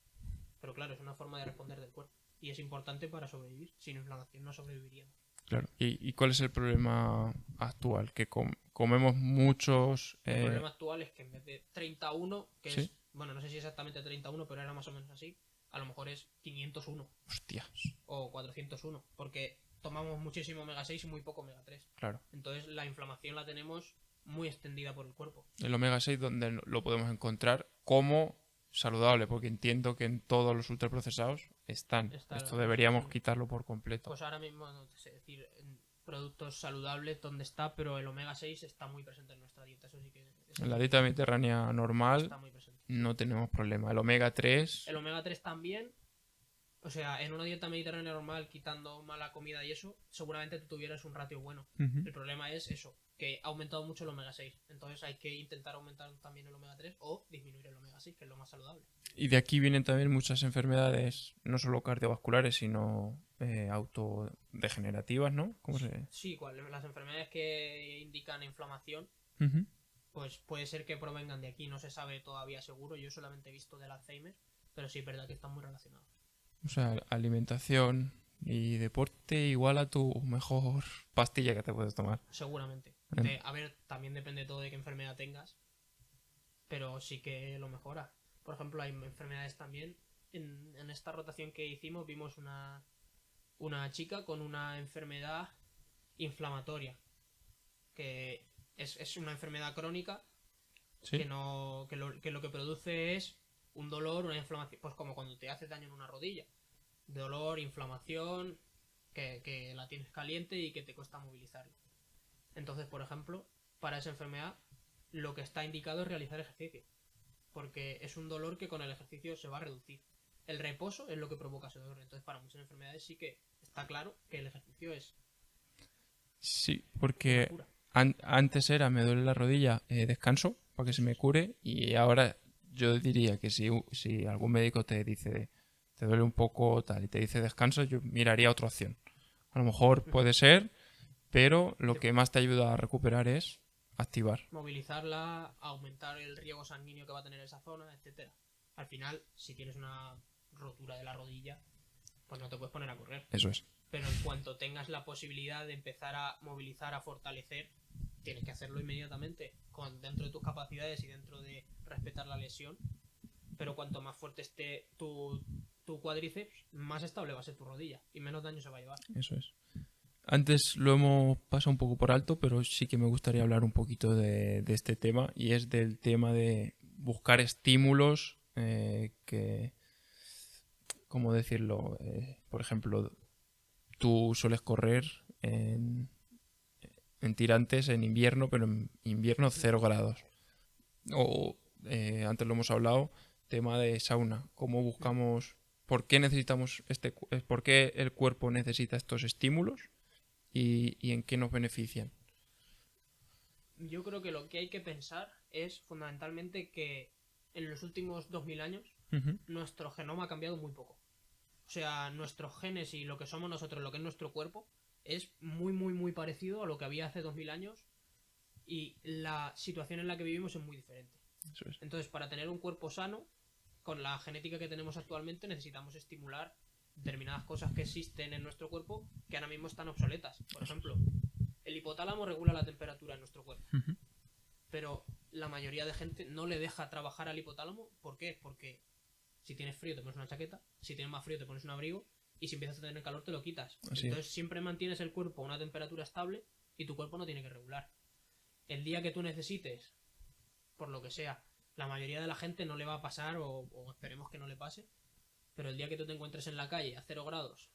Speaker 1: Pero claro, es una forma de responder del cuerpo. Y es importante para sobrevivir. Sin inflamación no sobreviviríamos.
Speaker 2: Claro. ¿Y cuál es el problema actual? Que comemos muchos...
Speaker 1: El problema actual es que en vez de 31, que
Speaker 2: ¿Sí?
Speaker 1: es, bueno, no sé si exactamente 31, pero era más o menos así, a lo mejor es 501
Speaker 2: Hostias.
Speaker 1: o 401, porque tomamos muchísimo omega 6 y muy poco omega 3.
Speaker 2: Claro.
Speaker 1: Entonces la inflamación la tenemos muy extendida por el cuerpo.
Speaker 2: El omega 6, ¿donde lo podemos encontrar como saludable? Porque entiendo que en todos los ultraprocesados están. Esto deberíamos quitarlo por completo.
Speaker 1: Pues ahora mismo no te sé decir en productos saludables dónde está, pero el omega 6 está muy presente en nuestra dieta. Eso sí que
Speaker 2: En la dieta mediterránea normal
Speaker 1: está muy presente.
Speaker 2: no tenemos problema. El omega 3...
Speaker 1: El omega 3 también. O sea, en una dieta mediterránea normal, quitando mala comida y eso, seguramente tú tuvieras un ratio bueno.
Speaker 2: Ujú.
Speaker 1: El problema es eso, que ha aumentado mucho el omega 6. Entonces hay que intentar aumentar también el omega 3 3 o disminuir el omega 6, que es lo más saludable.
Speaker 2: Y de aquí vienen también muchas enfermedades, no solo cardiovasculares, sino autodegenerativas, ¿no? ¿Cómo se...?
Speaker 1: Sí, las enfermedades que indican inflamación,
Speaker 2: Ujú.
Speaker 1: pues puede ser que provengan de aquí, no se sabe todavía seguro, yo solamente he visto del Alzheimer, pero sí es verdad que están muy relacionados.
Speaker 2: O sea, alimentación y deporte igual a tu mejor pastilla que te puedes tomar.
Speaker 1: Seguramente. A ver, también depende todo de qué enfermedad tengas, pero sí que lo mejora. Por ejemplo, hay enfermedades también. En esta rotación que hicimos vimos una chica con una enfermedad inflamatoria, que es una enfermedad crónica
Speaker 2: Sí,
Speaker 1: que lo que produce es un dolor, una inflamación, pues como cuando te haces daño en una rodilla. Dolor, inflamación, que la tienes caliente y que te cuesta movilizarla. Entonces, por ejemplo, para esa enfermedad lo que está indicado es realizar ejercicio, porque es un dolor que con el ejercicio se va a reducir. El reposo es lo que provoca ese dolor. Entonces, para muchas enfermedades sí que está claro que el ejercicio es
Speaker 2: sí,
Speaker 1: una
Speaker 2: porque
Speaker 1: cura.
Speaker 2: antes era me duele la rodilla, descanso para que se me cure y ahora yo diría que si algún médico te dice te duele un poco tal y te dice descanso, yo miraría otra opción. A lo mejor puede ser, pero lo que más te ayuda a recuperar es activar.
Speaker 1: Movilizarla, aumentar el riego sanguíneo que va a tener esa zona, etcétera. Al final, si tienes una rotura de la rodilla, pues no te puedes poner a correr.
Speaker 2: Eso es.
Speaker 1: Pero en cuanto tengas la posibilidad de empezar a movilizar, a fortalecer, tienes que hacerlo inmediatamente, dentro de tus capacidades y dentro de respetar la lesión. Pero cuanto más fuerte esté tu cuádriceps, más estable va a ser tu rodilla y menos daño se va a llevar.
Speaker 2: Eso es. Antes lo hemos pasado un poco por alto, pero sí que me gustaría hablar un poquito de este tema y es del tema de buscar estímulos ¿cómo decirlo? Por ejemplo, tú sueles correr en tirantes en invierno, pero en invierno 0 grados. O antes lo hemos hablado, tema de sauna. ¿Cómo buscamos, por qué necesitamos por qué el cuerpo necesita estos estímulos y en qué nos benefician?
Speaker 1: Yo creo que lo que hay que pensar es fundamentalmente que en los últimos 2000 años
Speaker 2: Ujú.
Speaker 1: nuestro genoma ha cambiado muy poco. O sea, nuestros genes y lo que somos nosotros, lo que es nuestro cuerpo, es muy, muy, muy parecido a lo que había hace 2000 años y la situación en la que vivimos es muy diferente.
Speaker 2: Eso es.
Speaker 1: Entonces, para tener un cuerpo sano, con la genética que tenemos actualmente, necesitamos estimular determinadas cosas que existen en nuestro cuerpo que ahora mismo están obsoletas. Por ejemplo, el hipotálamo regula la temperatura en nuestro cuerpo,
Speaker 2: Ujú.
Speaker 1: pero la mayoría de gente no le deja trabajar al hipotálamo. ¿Por qué? Porque si tienes frío te pones una chaqueta, si tienes más frío te pones un abrigo y si empiezas a tener calor te lo quitas.
Speaker 2: Así
Speaker 1: Entonces
Speaker 2: es.
Speaker 1: siempre mantienes el cuerpo a una temperatura estable y tu cuerpo no tiene que regular. El día que tú necesites, por lo que sea, la mayoría de la gente no le va a pasar o esperemos que no le pase, pero el día que tú te encuentres en la calle a 0 grados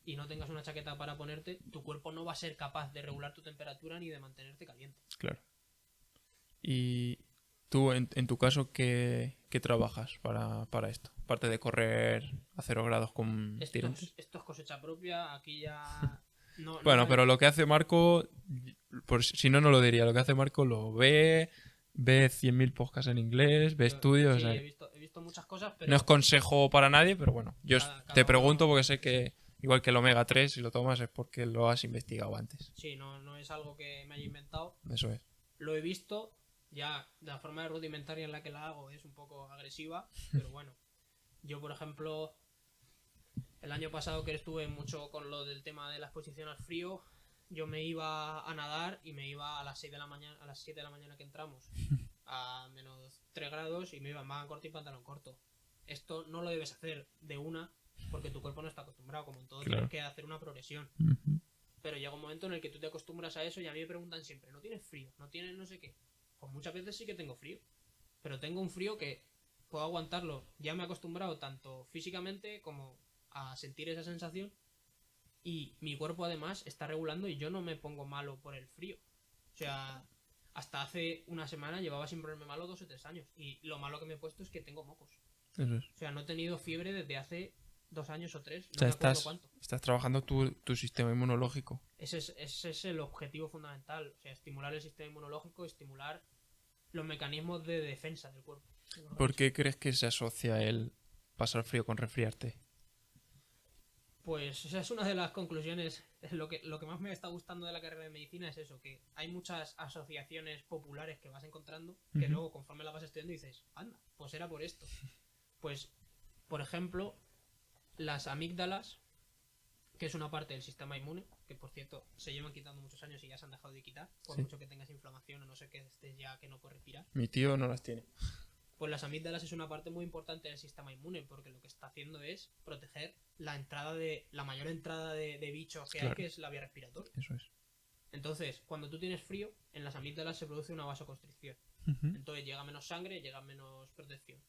Speaker 1: y no tengas una chaqueta para ponerte, tu cuerpo no va a ser capaz de regular tu temperatura ni de mantenerte caliente.
Speaker 2: Claro. Y tú, en tu caso, ¿qué trabajas para esto? Aparte de correr a 0 grados con tirantes.
Speaker 1: Esto es cosecha propia, aquí ya no
Speaker 2: Bueno,
Speaker 1: me...
Speaker 2: pero lo que hace Marco, por si no, no lo diría. Lo que hace Marco lo ve 100.000 podcasts en inglés, ve estudios. O
Speaker 1: Sí,
Speaker 2: sea,
Speaker 1: he visto muchas cosas,
Speaker 2: no es
Speaker 1: pero
Speaker 2: consejo para nadie, pero bueno, yo te
Speaker 1: cada
Speaker 2: pregunto
Speaker 1: uno...
Speaker 2: porque sé que, igual que el omega 3 si lo tomas es porque lo has investigado antes.
Speaker 1: Sí, no es algo que me haya inventado.
Speaker 2: Eso es.
Speaker 1: Lo he visto, ya de la forma rudimentaria en la que la hago es un poco agresiva, pero bueno. Yo, por ejemplo, el año pasado que estuve mucho con lo del tema de la exposición al frío, yo me iba a nadar y me iba a las 6 de la mañana, a las 7 de la mañana que entramos, a menos 3 grados y me iba en manga corta y pantalón corto. Esto no lo debes hacer de una porque tu cuerpo no está acostumbrado, como en todo
Speaker 2: Claro.
Speaker 1: tienes que hacer una progresión.
Speaker 2: Ujú.
Speaker 1: Pero llega un momento en el que tú te acostumbras a eso y a mí me preguntan siempre, ¿no tienes frío? ¿No tienes no sé qué? Pues muchas veces sí que tengo frío, pero tengo un frío que puedo aguantarlo. Ya me he acostumbrado tanto físicamente como a sentir esa sensación y mi cuerpo además está regulando y yo no me pongo malo por el frío. O sea, hasta hace una semana llevaba sin ponerme malo 2 o 3 años y lo malo que me he puesto es que tengo mocos.
Speaker 2: Eso es.
Speaker 1: O sea, no he tenido fiebre desde hace 2 años o 3,
Speaker 2: O
Speaker 1: no
Speaker 2: sea,
Speaker 1: me acuerdo cuánto.
Speaker 2: estás trabajando tu sistema inmunológico.
Speaker 1: Ese es el objetivo fundamental. O sea, estimular el sistema inmunológico, estimular los mecanismos de defensa del cuerpo.
Speaker 2: ¿Por qué crees que se asocia el pasar frío con resfriarte?
Speaker 1: Pues esa es una de las conclusiones. Lo que más me está gustando de la carrera de medicina es eso, que hay muchas asociaciones populares que vas encontrando que
Speaker 2: Ujú.
Speaker 1: luego conforme las vas estudiando dices, anda, pues era por esto. Pues, por ejemplo, las amígdalas, que es una parte del sistema inmune, que por cierto se llevan quitando muchos años y ya se han dejado de quitar, por
Speaker 2: Sí.
Speaker 1: mucho que tengas inflamación o no sé qué estés ya que no puedes respirar.
Speaker 2: Mi tío no las tiene.
Speaker 1: Pues las amígdalas es una parte muy importante del sistema inmune, porque lo que está haciendo es proteger la mayor entrada de bichos que hay,
Speaker 2: Claro.
Speaker 1: que es la vía respiratoria.
Speaker 2: Eso es.
Speaker 1: Entonces, cuando tú tienes frío, en las amígdalas se produce una vasoconstricción.
Speaker 2: Ujú.
Speaker 1: Entonces llega menos sangre, llega menos protección.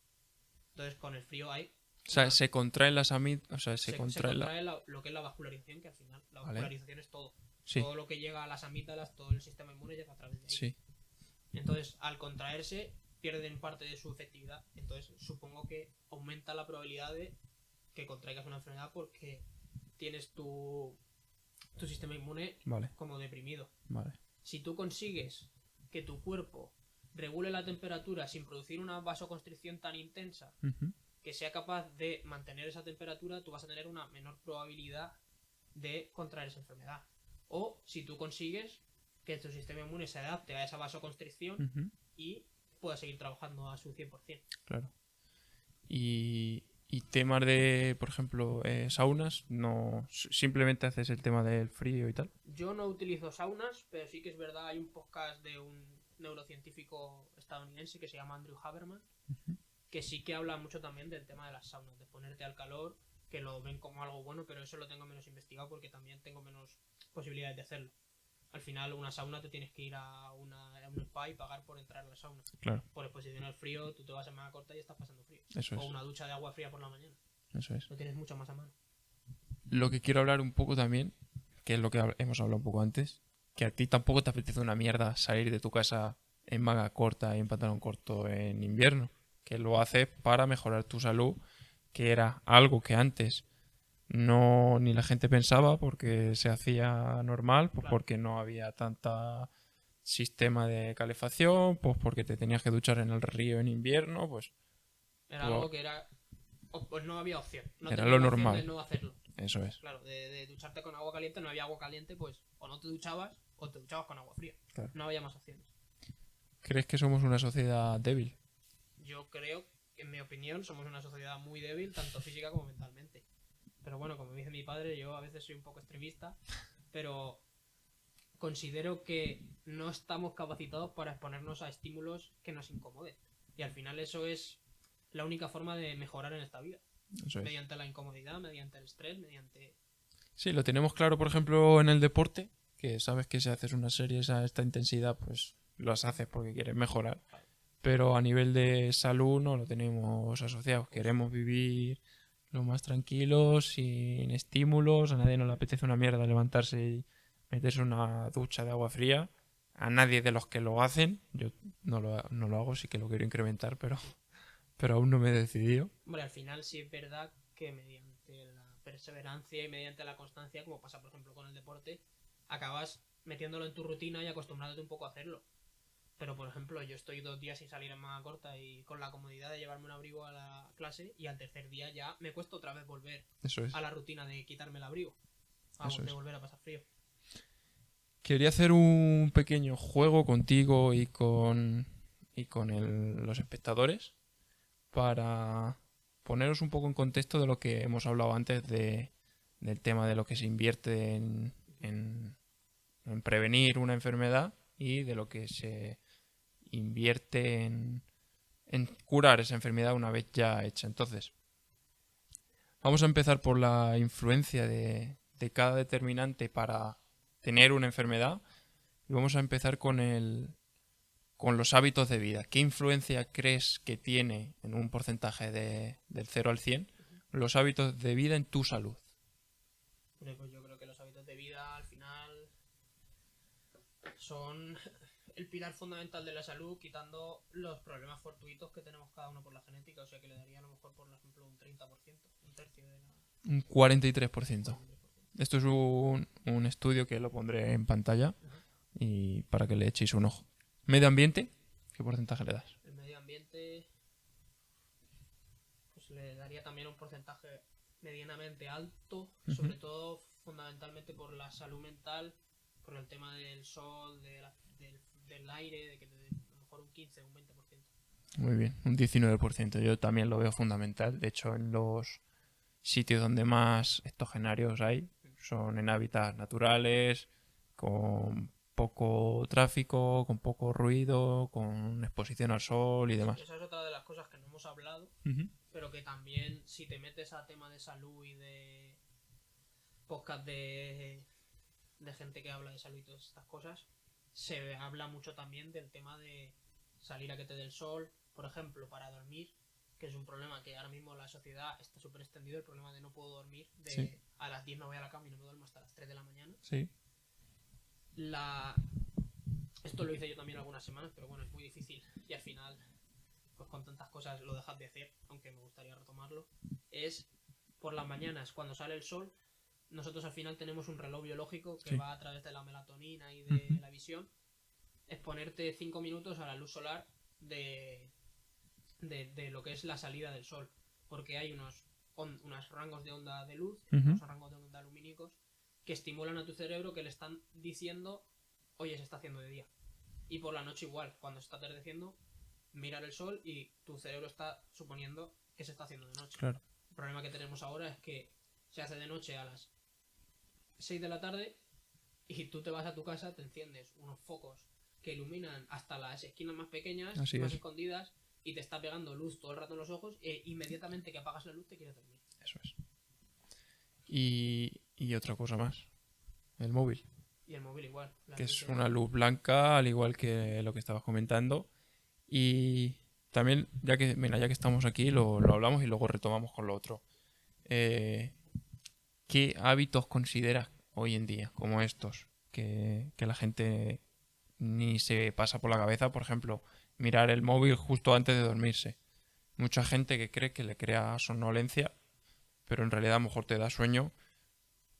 Speaker 1: Entonces, con el frío hay
Speaker 2: O sea, se contraen las amígdalas, o sea, se
Speaker 1: se
Speaker 2: contrae la...
Speaker 1: contrae lo que es la vascularización, que al final la
Speaker 2: Vale.
Speaker 1: vascularización es todo.
Speaker 2: Sí,
Speaker 1: Todo lo que llega a las amígdalas, todo el sistema inmune llega a través de ahí.
Speaker 2: sí.
Speaker 1: Entonces, al contraerse, pierden parte de su efectividad. Entonces, supongo que aumenta la probabilidad de que contraigas una enfermedad porque tienes tu sistema inmune
Speaker 2: Vale,
Speaker 1: como deprimido.
Speaker 2: vale.
Speaker 1: Si tú consigues que tu cuerpo regule la temperatura sin producir una vasoconstricción tan intensa
Speaker 2: Ujú.
Speaker 1: que sea capaz de mantener esa temperatura, tú vas a tener una menor probabilidad de contraer esa enfermedad. O si tú consigues que tu sistema inmune se adapte a esa vasoconstricción
Speaker 2: Ujú.
Speaker 1: y pueda seguir trabajando a su 100%.
Speaker 2: Claro. Y temas de, por ejemplo, saunas, no simplemente haces el tema del frío y tal.
Speaker 1: Yo no utilizo saunas, pero sí que es verdad, hay un podcast de un neurocientífico estadounidense que se llama Andrew Haberman, que sí que habla mucho también del tema de las saunas, de ponerte al calor, que lo ven como algo bueno, pero eso lo tengo menos investigado porque también tengo menos posibilidades de hacerlo. Al final, una sauna te tienes que ir a un spa y pagar por entrar a la sauna.
Speaker 2: Claro,
Speaker 1: Por exposición al frío, tú te vas en manga corta y estás pasando frío.
Speaker 2: eso
Speaker 1: O
Speaker 2: es,
Speaker 1: una ducha de agua fría por la mañana.
Speaker 2: eso es.
Speaker 1: Lo tienes mucho más a mano.
Speaker 2: Lo que quiero hablar un poco también, que es lo que hemos hablado un poco antes, que a ti tampoco te apetece una mierda salir de tu casa en manga corta y en pantalón corto en invierno, que lo haces para mejorar tu salud, que era algo que antes no ni la gente pensaba porque se hacía normal, pues
Speaker 1: Claro.
Speaker 2: porque no había tanta sistema de calefacción, pues porque te tenías que duchar en el río en invierno, pues
Speaker 1: Era
Speaker 2: Pues-
Speaker 1: algo que era. Pues no había opción. No
Speaker 2: Era
Speaker 1: tenías
Speaker 2: lo
Speaker 1: la opción
Speaker 2: normal.
Speaker 1: de no hacerlo.
Speaker 2: eso es.
Speaker 1: Claro, de ducharte con agua caliente, no había agua caliente, pues o no te duchabas o te duchabas con agua fría.
Speaker 2: Claro.
Speaker 1: No había más opciones.
Speaker 2: ¿Crees que somos una sociedad débil?
Speaker 1: Yo creo que, en mi opinión, somos una sociedad muy débil, tanto física como mentalmente. Pero bueno, como dice mi padre, yo a veces soy un poco extremista, pero considero que no estamos capacitados para exponernos a estímulos que nos incomoden. Y al final eso es la única forma de mejorar en esta vida.
Speaker 2: Eso es.
Speaker 1: Mediante la incomodidad, mediante el estrés, mediante...
Speaker 2: Sí, lo tenemos claro, por ejemplo, en el deporte, que sabes que si haces una serie a esta intensidad, pues las haces porque quieres mejorar. Pero a nivel de salud no lo tenemos asociado. Queremos vivir lo más tranquilos, sin estímulos. A nadie nos le apetece una mierda levantarse y meterse una ducha de agua fría. A nadie de los que lo hacen. Yo no lo hago, sí que lo quiero incrementar, pero aún no me he decidido.
Speaker 1: Hombre, al final sí es verdad que mediante la perseverancia y mediante la constancia, como pasa por ejemplo con el deporte, acabas metiéndolo en tu rutina y acostumbrándote un poco a hacerlo. Pero por ejemplo, yo estoy 2 días sin salir en manga corta y con la comodidad de llevarme un abrigo a la clase y al tercer día ya me cuesta otra vez volver
Speaker 2: Eso es.
Speaker 1: a la rutina de quitarme el abrigo.
Speaker 2: Eso
Speaker 1: De
Speaker 2: es.
Speaker 1: volver a pasar frío.
Speaker 2: Quería hacer un pequeño juego contigo y con los espectadores para poneros un poco en contexto de lo que hemos hablado antes del tema de lo que se invierte en prevenir una enfermedad y de lo que se invierte en curar esa enfermedad una vez ya hecha. Entonces, vamos a empezar por la influencia de cada determinante para tener una enfermedad y vamos a empezar con los hábitos de vida. ¿Qué influencia crees que tiene en un porcentaje del 0 al 100 los hábitos de vida en tu salud?
Speaker 1: Pues yo creo que los hábitos de vida al final son el pilar fundamental de la salud, quitando los problemas fortuitos que tenemos cada uno por la genética. O sea que le daría a lo mejor, por ejemplo, un 30%, un tercio de la...
Speaker 2: Un 43%. Esto es un estudio que lo pondré en pantalla y para que le echéis un ojo. Medio ambiente, ¿qué porcentaje le das?
Speaker 1: El medio ambiente, pues le daría también un porcentaje medianamente alto, sobre todo fundamentalmente por la salud mental, por el tema del sol, del aire, de que a lo mejor un 15 o un 20%.
Speaker 2: Muy bien, un 19%. Yo también lo veo fundamental. De hecho, en los sitios donde más octogenarios hay son en hábitats naturales, con poco tráfico, con poco ruido, con exposición al sol y demás.
Speaker 1: Esa es otra de las cosas que no hemos hablado,
Speaker 2: Ujú.
Speaker 1: pero que también si te metes a tema de salud y de podcast de gente que habla de salud y todas estas cosas, se habla mucho también del tema de salir a que te dé el sol, por ejemplo, para dormir, que es un problema que ahora mismo la sociedad está súper extendido, el problema de no puedo dormir, de
Speaker 2: Sí.
Speaker 1: a las 10 me voy a la cama y no me duermo hasta las 3 de la mañana.
Speaker 2: Sí.
Speaker 1: Esto lo hice yo también algunas semanas, pero bueno, es muy difícil y al final, pues con tantas cosas lo dejas de hacer, aunque me gustaría retomarlo. Es por las mañanas, cuando sale el sol, nosotros al final tenemos un reloj biológico que
Speaker 2: Sí.
Speaker 1: va a través de la melatonina y de la visión. Es ponerte 5 minutos a la luz solar de lo que es la salida del sol, porque hay unos rangos de onda de luz, unos rangos de onda lumínicos que estimulan a tu cerebro, que le están diciendo, oye, se está haciendo de día. Y por la noche igual, cuando se está atardeciendo, mirar el sol y tu cerebro está suponiendo que se está haciendo de noche.
Speaker 2: Claro.
Speaker 1: El problema que tenemos ahora es que se hace de noche a las 6 de la tarde y tú te vas a tu casa, te enciendes unos focos que iluminan hasta las esquinas más pequeñas,
Speaker 2: Así
Speaker 1: más
Speaker 2: es.
Speaker 1: escondidas, y te está pegando luz todo el rato en los ojos, e inmediatamente que apagas la luz te quieres dormir.
Speaker 2: Eso es. Y otra cosa más, el móvil,
Speaker 1: Y el móvil igual.
Speaker 2: que es una luz blanca, al igual que lo que estabas comentando. Y también, ya que estamos aquí, lo hablamos y luego retomamos con lo otro. ¿Qué hábitos consideras hoy en día, como estos, que la gente ni se pasa por la cabeza? Por ejemplo, mirar el móvil justo antes de dormirse. Mucha gente que cree que le crea somnolencia, pero en realidad a lo mejor te da sueño,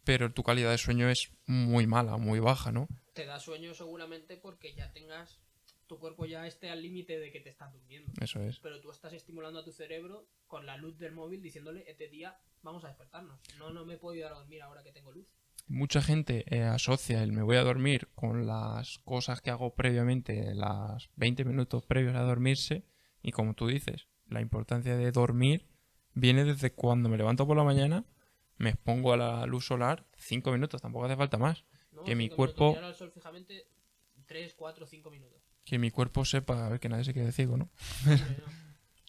Speaker 2: pero tu calidad de sueño es muy mala, muy baja, ¿no?
Speaker 1: Te da sueño seguramente porque ya tengas... Tu cuerpo ya esté al límite de que te estás durmiendo.
Speaker 2: Eso es.
Speaker 1: Pero tú estás estimulando a tu cerebro con la luz del móvil diciéndole, este día vamos a despertarnos. No me puedo ir a dormir ahora que tengo luz.
Speaker 2: Mucha gente asocia el me voy a dormir con las cosas que hago previamente, las 20 minutos previos a dormirse, y como tú dices, la importancia de dormir viene desde cuando me levanto por la mañana, me expongo a la luz solar 5 minutos, tampoco hace falta más.
Speaker 1: No,
Speaker 2: Que mi
Speaker 1: 5
Speaker 2: cuerpo,
Speaker 1: minutos, mirar al sol fijamente 3, 4, 5 minutos.
Speaker 2: que mi cuerpo sepa, a ver, que nadie se quede ciego, ¿no?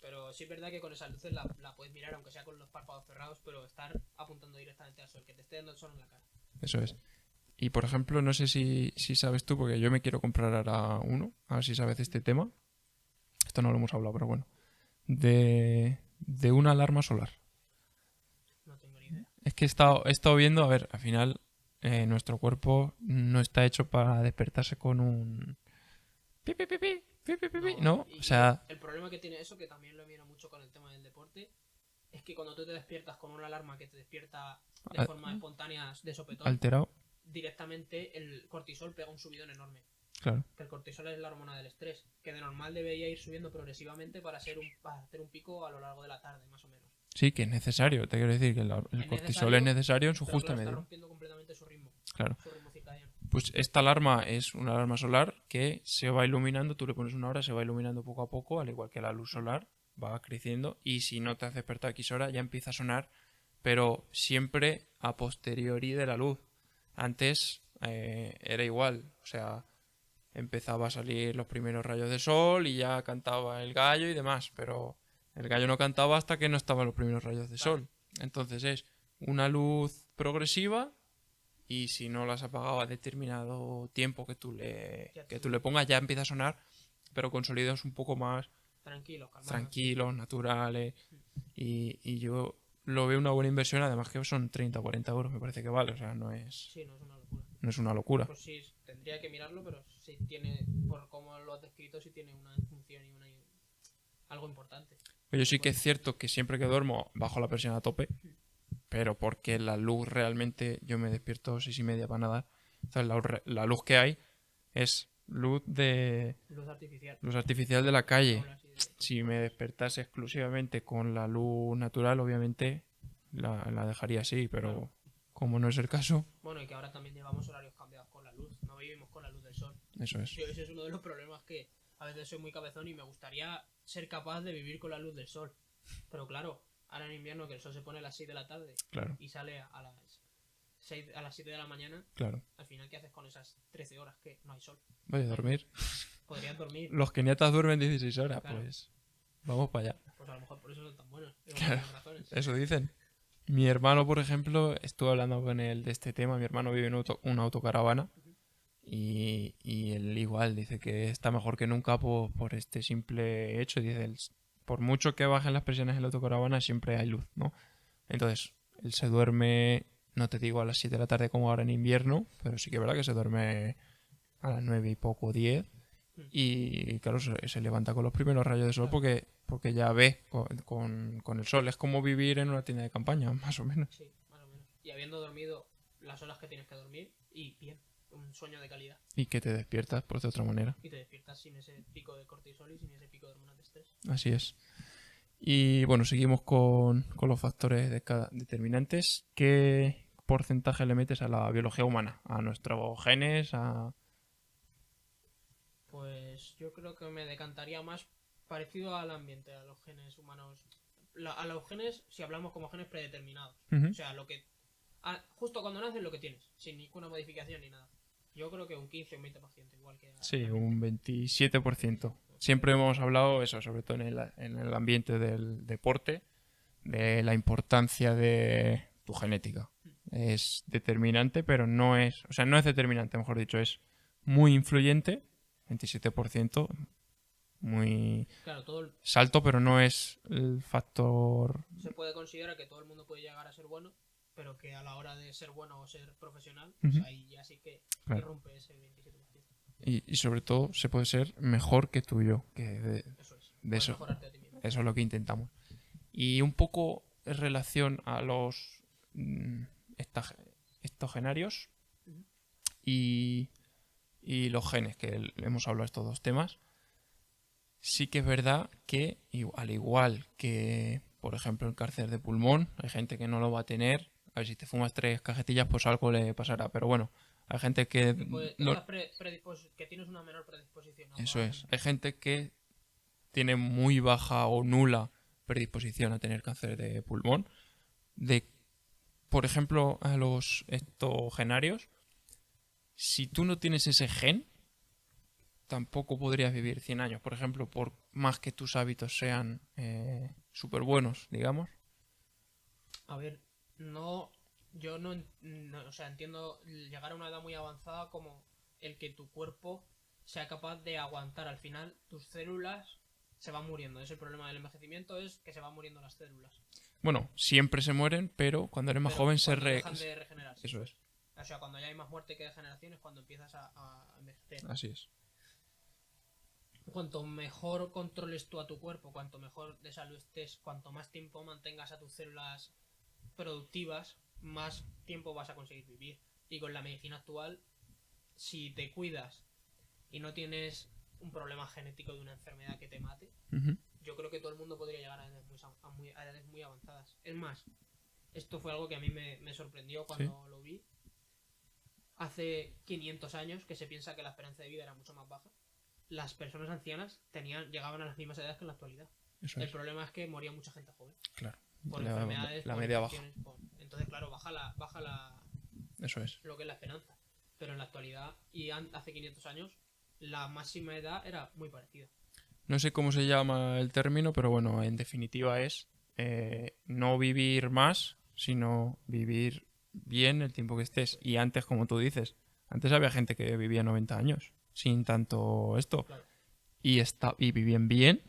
Speaker 1: Pero sí es verdad que con esas luces la puedes mirar, aunque sea con los párpados cerrados, pero estar apuntando directamente al sol, que te esté dando el sol en la cara.
Speaker 2: Eso es. Y por ejemplo, no sé si sabes tú, porque yo me quiero comprar ahora uno, a ver si sabes de este tema. Esto no lo hemos hablado, pero bueno. De una alarma solar.
Speaker 1: No tengo ni idea.
Speaker 2: Es que he estado viendo, a ver, al final nuestro cuerpo no está hecho para despertarse con un... pi, pi, pi, pi, pi, pi, pi, pi, ¿no? O sea,
Speaker 1: El problema que tiene eso, que también lo miro mucho con el tema del deporte, es que cuando tú te despiertas con una alarma que te despierta de forma espontánea de sopetón,
Speaker 2: alterado,
Speaker 1: directamente el cortisol pega un subidón enorme.
Speaker 2: claro.
Speaker 1: Que el cortisol es la hormona del estrés, que de normal debería ir subiendo progresivamente para hacer un pico a lo largo de la tarde, más o menos.
Speaker 2: Sí, que es necesario. Te quiero decir que el cortisol es necesario en su
Speaker 1: pero
Speaker 2: justa
Speaker 1: claro, está
Speaker 2: medida.
Speaker 1: rompiendo completamente su ritmo.
Speaker 2: Claro.
Speaker 1: Su ritmo circadiano.
Speaker 2: Pues esta alarma es una alarma solar que se va iluminando, tú le pones una hora, se va iluminando poco a poco, al igual que la luz solar, va creciendo, y si no te hace despertar a X hora ya empieza a sonar, pero siempre a posteriori de la luz. Antes era igual, o sea, empezaba a salir los primeros rayos de sol y ya cantaba el gallo y demás, pero el gallo no cantaba hasta que no estaban los primeros rayos de sol. Entonces es una luz progresiva, y si no las apagado a determinado tiempo que tú le pongas, ya empieza a sonar, pero con sonidos un poco más tranquilos, naturales, y yo lo veo una buena inversión, además que son 30 o 40 euros, me parece que vale, o sea, no es
Speaker 1: Sí, no es una locura.
Speaker 2: no es una locura.
Speaker 1: Pues sí, tendría que mirarlo, pero sí tiene, por cómo lo has descrito, sí tiene una función y algo importante.
Speaker 2: Pero sí que es cierto que siempre que duermo bajo la presión a tope, pero porque la luz realmente, yo me despierto 6:30 para nadar, entonces la luz que hay es luz
Speaker 1: Luz artificial.
Speaker 2: luz artificial de la calle.
Speaker 1: Hablas y de-
Speaker 2: Si me despertase exclusivamente con la luz natural, obviamente la dejaría así, pero
Speaker 1: Claro.
Speaker 2: como no es el caso,
Speaker 1: Bueno, y que ahora también llevamos horarios cambiados con la luz. No vivimos con la luz del sol.
Speaker 2: eso es.
Speaker 1: Yo, ese es uno de los problemas que a veces soy muy cabezón y me gustaría ser capaz de vivir con la luz del sol. Pero claro, ahora en invierno que el sol se pone a las 6 de la tarde
Speaker 2: Claro,
Speaker 1: y sale a las 7 de la mañana,
Speaker 2: claro.
Speaker 1: al final, ¿qué haces con esas 13 horas que no hay sol?
Speaker 2: Vaya a dormir.
Speaker 1: Podrías dormir.
Speaker 2: Los keniatas duermen 16 horas,
Speaker 1: Claro.
Speaker 2: pues vamos para allá.
Speaker 1: Pues a lo mejor por eso son tan buenos. Es una
Speaker 2: Claro.
Speaker 1: de las razones.
Speaker 2: Eso dicen. Mi hermano, por ejemplo, estuve hablando con él de este tema. Mi hermano vive en una autocaravana y él igual dice que está mejor que nunca por este simple hecho. Dice, por mucho que bajen las presiones en la autocaravana, siempre hay luz, ¿no? Entonces, él se duerme, no te digo a las 7 de la tarde como ahora en invierno, pero sí que es verdad que se duerme a las 9 y poco, 10. Y claro, se levanta con los primeros rayos de sol porque ya ve con el sol. Es como vivir en una tienda de campaña, más o menos.
Speaker 1: Sí, más o menos. Y habiendo dormido las horas que tienes que dormir y bien, un sueño de calidad.
Speaker 2: Y que te despiertas por de otra manera.
Speaker 1: Y te despiertas sin ese pico de cortisol y sin ese pico de hormonas de estrés.
Speaker 2: Así es. Y bueno, seguimos con los factores determinantes. ¿Qué porcentaje le metes a la biología humana? A nuestros genes, a...
Speaker 1: Pues yo creo que me decantaría más parecido al ambiente, a los genes humanos. A los genes, si hablamos como genes predeterminados.
Speaker 2: Ujú.
Speaker 1: O sea, justo cuando naces lo que tienes, sin ninguna modificación ni nada. Yo creo que un 15 o un 20%, igual que...
Speaker 2: Sí, un 27%. Siempre hemos hablado eso, sobre todo en el ambiente del deporte, de la importancia de tu genética. Es determinante, pero no es... O sea, no es determinante, mejor dicho, es muy influyente, 27%, muy
Speaker 1: Claro,
Speaker 2: salto, pero no es el factor...
Speaker 1: se puede considerar que todo el mundo puede llegar a ser bueno, pero que a la hora de ser bueno o ser profesional, pues
Speaker 2: Ujú.
Speaker 1: ahí ya sí que
Speaker 2: Claro.
Speaker 1: irrumpe ese 27%.
Speaker 2: Y sobre todo se puede ser mejor que tú y yo, que
Speaker 1: Eso es.
Speaker 2: de
Speaker 1: Puedes
Speaker 2: eso,
Speaker 1: mejorarte a ti mismo.
Speaker 2: eso es lo que intentamos. Y un poco en relación a los estagenarios
Speaker 1: Ujú.
Speaker 2: y los genes, que hemos hablado de estos dos temas, sí que es verdad que al igual que, por ejemplo, el cáncer de pulmón, hay gente que no lo va a tener. A ver, si te fumas 3 cajetillas, pues algo le pasará. Pero bueno, hay gente que no...
Speaker 1: Que tienes una menor predisposición.
Speaker 2: Eso es. Hay gente que tiene muy baja o nula predisposición a tener cáncer de pulmón. Por ejemplo, a los ectogenarios, si tú no tienes ese gen, tampoco podrías vivir 100 años. Por ejemplo, por más que tus hábitos sean súper buenos, digamos.
Speaker 1: A ver, yo o sea, entiendo llegar a una edad muy avanzada como el que tu cuerpo sea capaz de aguantar. Al final, tus células se van muriendo. Es el problema del envejecimiento, es que se van muriendo las células.
Speaker 2: Bueno, siempre se mueren, pero cuando eres más
Speaker 1: Pero
Speaker 2: joven
Speaker 1: cuando dejan de regenerarse.
Speaker 2: Eso es,
Speaker 1: O sea, cuando ya hay más muerte que degeneración es cuando empiezas a envejecer.
Speaker 2: así es.
Speaker 1: Cuanto mejor controles tú a tu cuerpo, cuanto mejor de salud estés, cuanto más tiempo mantengas a tus células productivas, más tiempo vas a conseguir vivir. Y con la medicina actual, si te cuidas y no tienes un problema genético de una enfermedad que te mate,
Speaker 2: Ujú.
Speaker 1: yo creo que todo el mundo podría llegar a edades muy avanzadas. Es más, esto fue algo que a mí me sorprendió cuando lo vi. Hace 500 años, que se piensa que la esperanza de vida era mucho más baja, las personas ancianas llegaban a las mismas edades que en la actualidad.
Speaker 2: Eso
Speaker 1: El
Speaker 2: es,
Speaker 1: problema es que moría mucha gente joven.
Speaker 2: claro.
Speaker 1: Por
Speaker 2: La-
Speaker 1: enfermedades,
Speaker 2: la
Speaker 1: por
Speaker 2: media baja.
Speaker 1: infecciones, entonces, claro, baja
Speaker 2: Eso es.
Speaker 1: lo que es la esperanza. Pero en la actualidad, y hace 500 años, la máxima edad era muy parecida.
Speaker 2: No sé cómo se llama el término, pero bueno, en definitiva es no vivir más, sino vivir bien el tiempo que estés. Y antes, como tú dices, antes había gente que vivía 90 años, sin tanto esto.
Speaker 1: Claro.
Speaker 2: Y vivían bien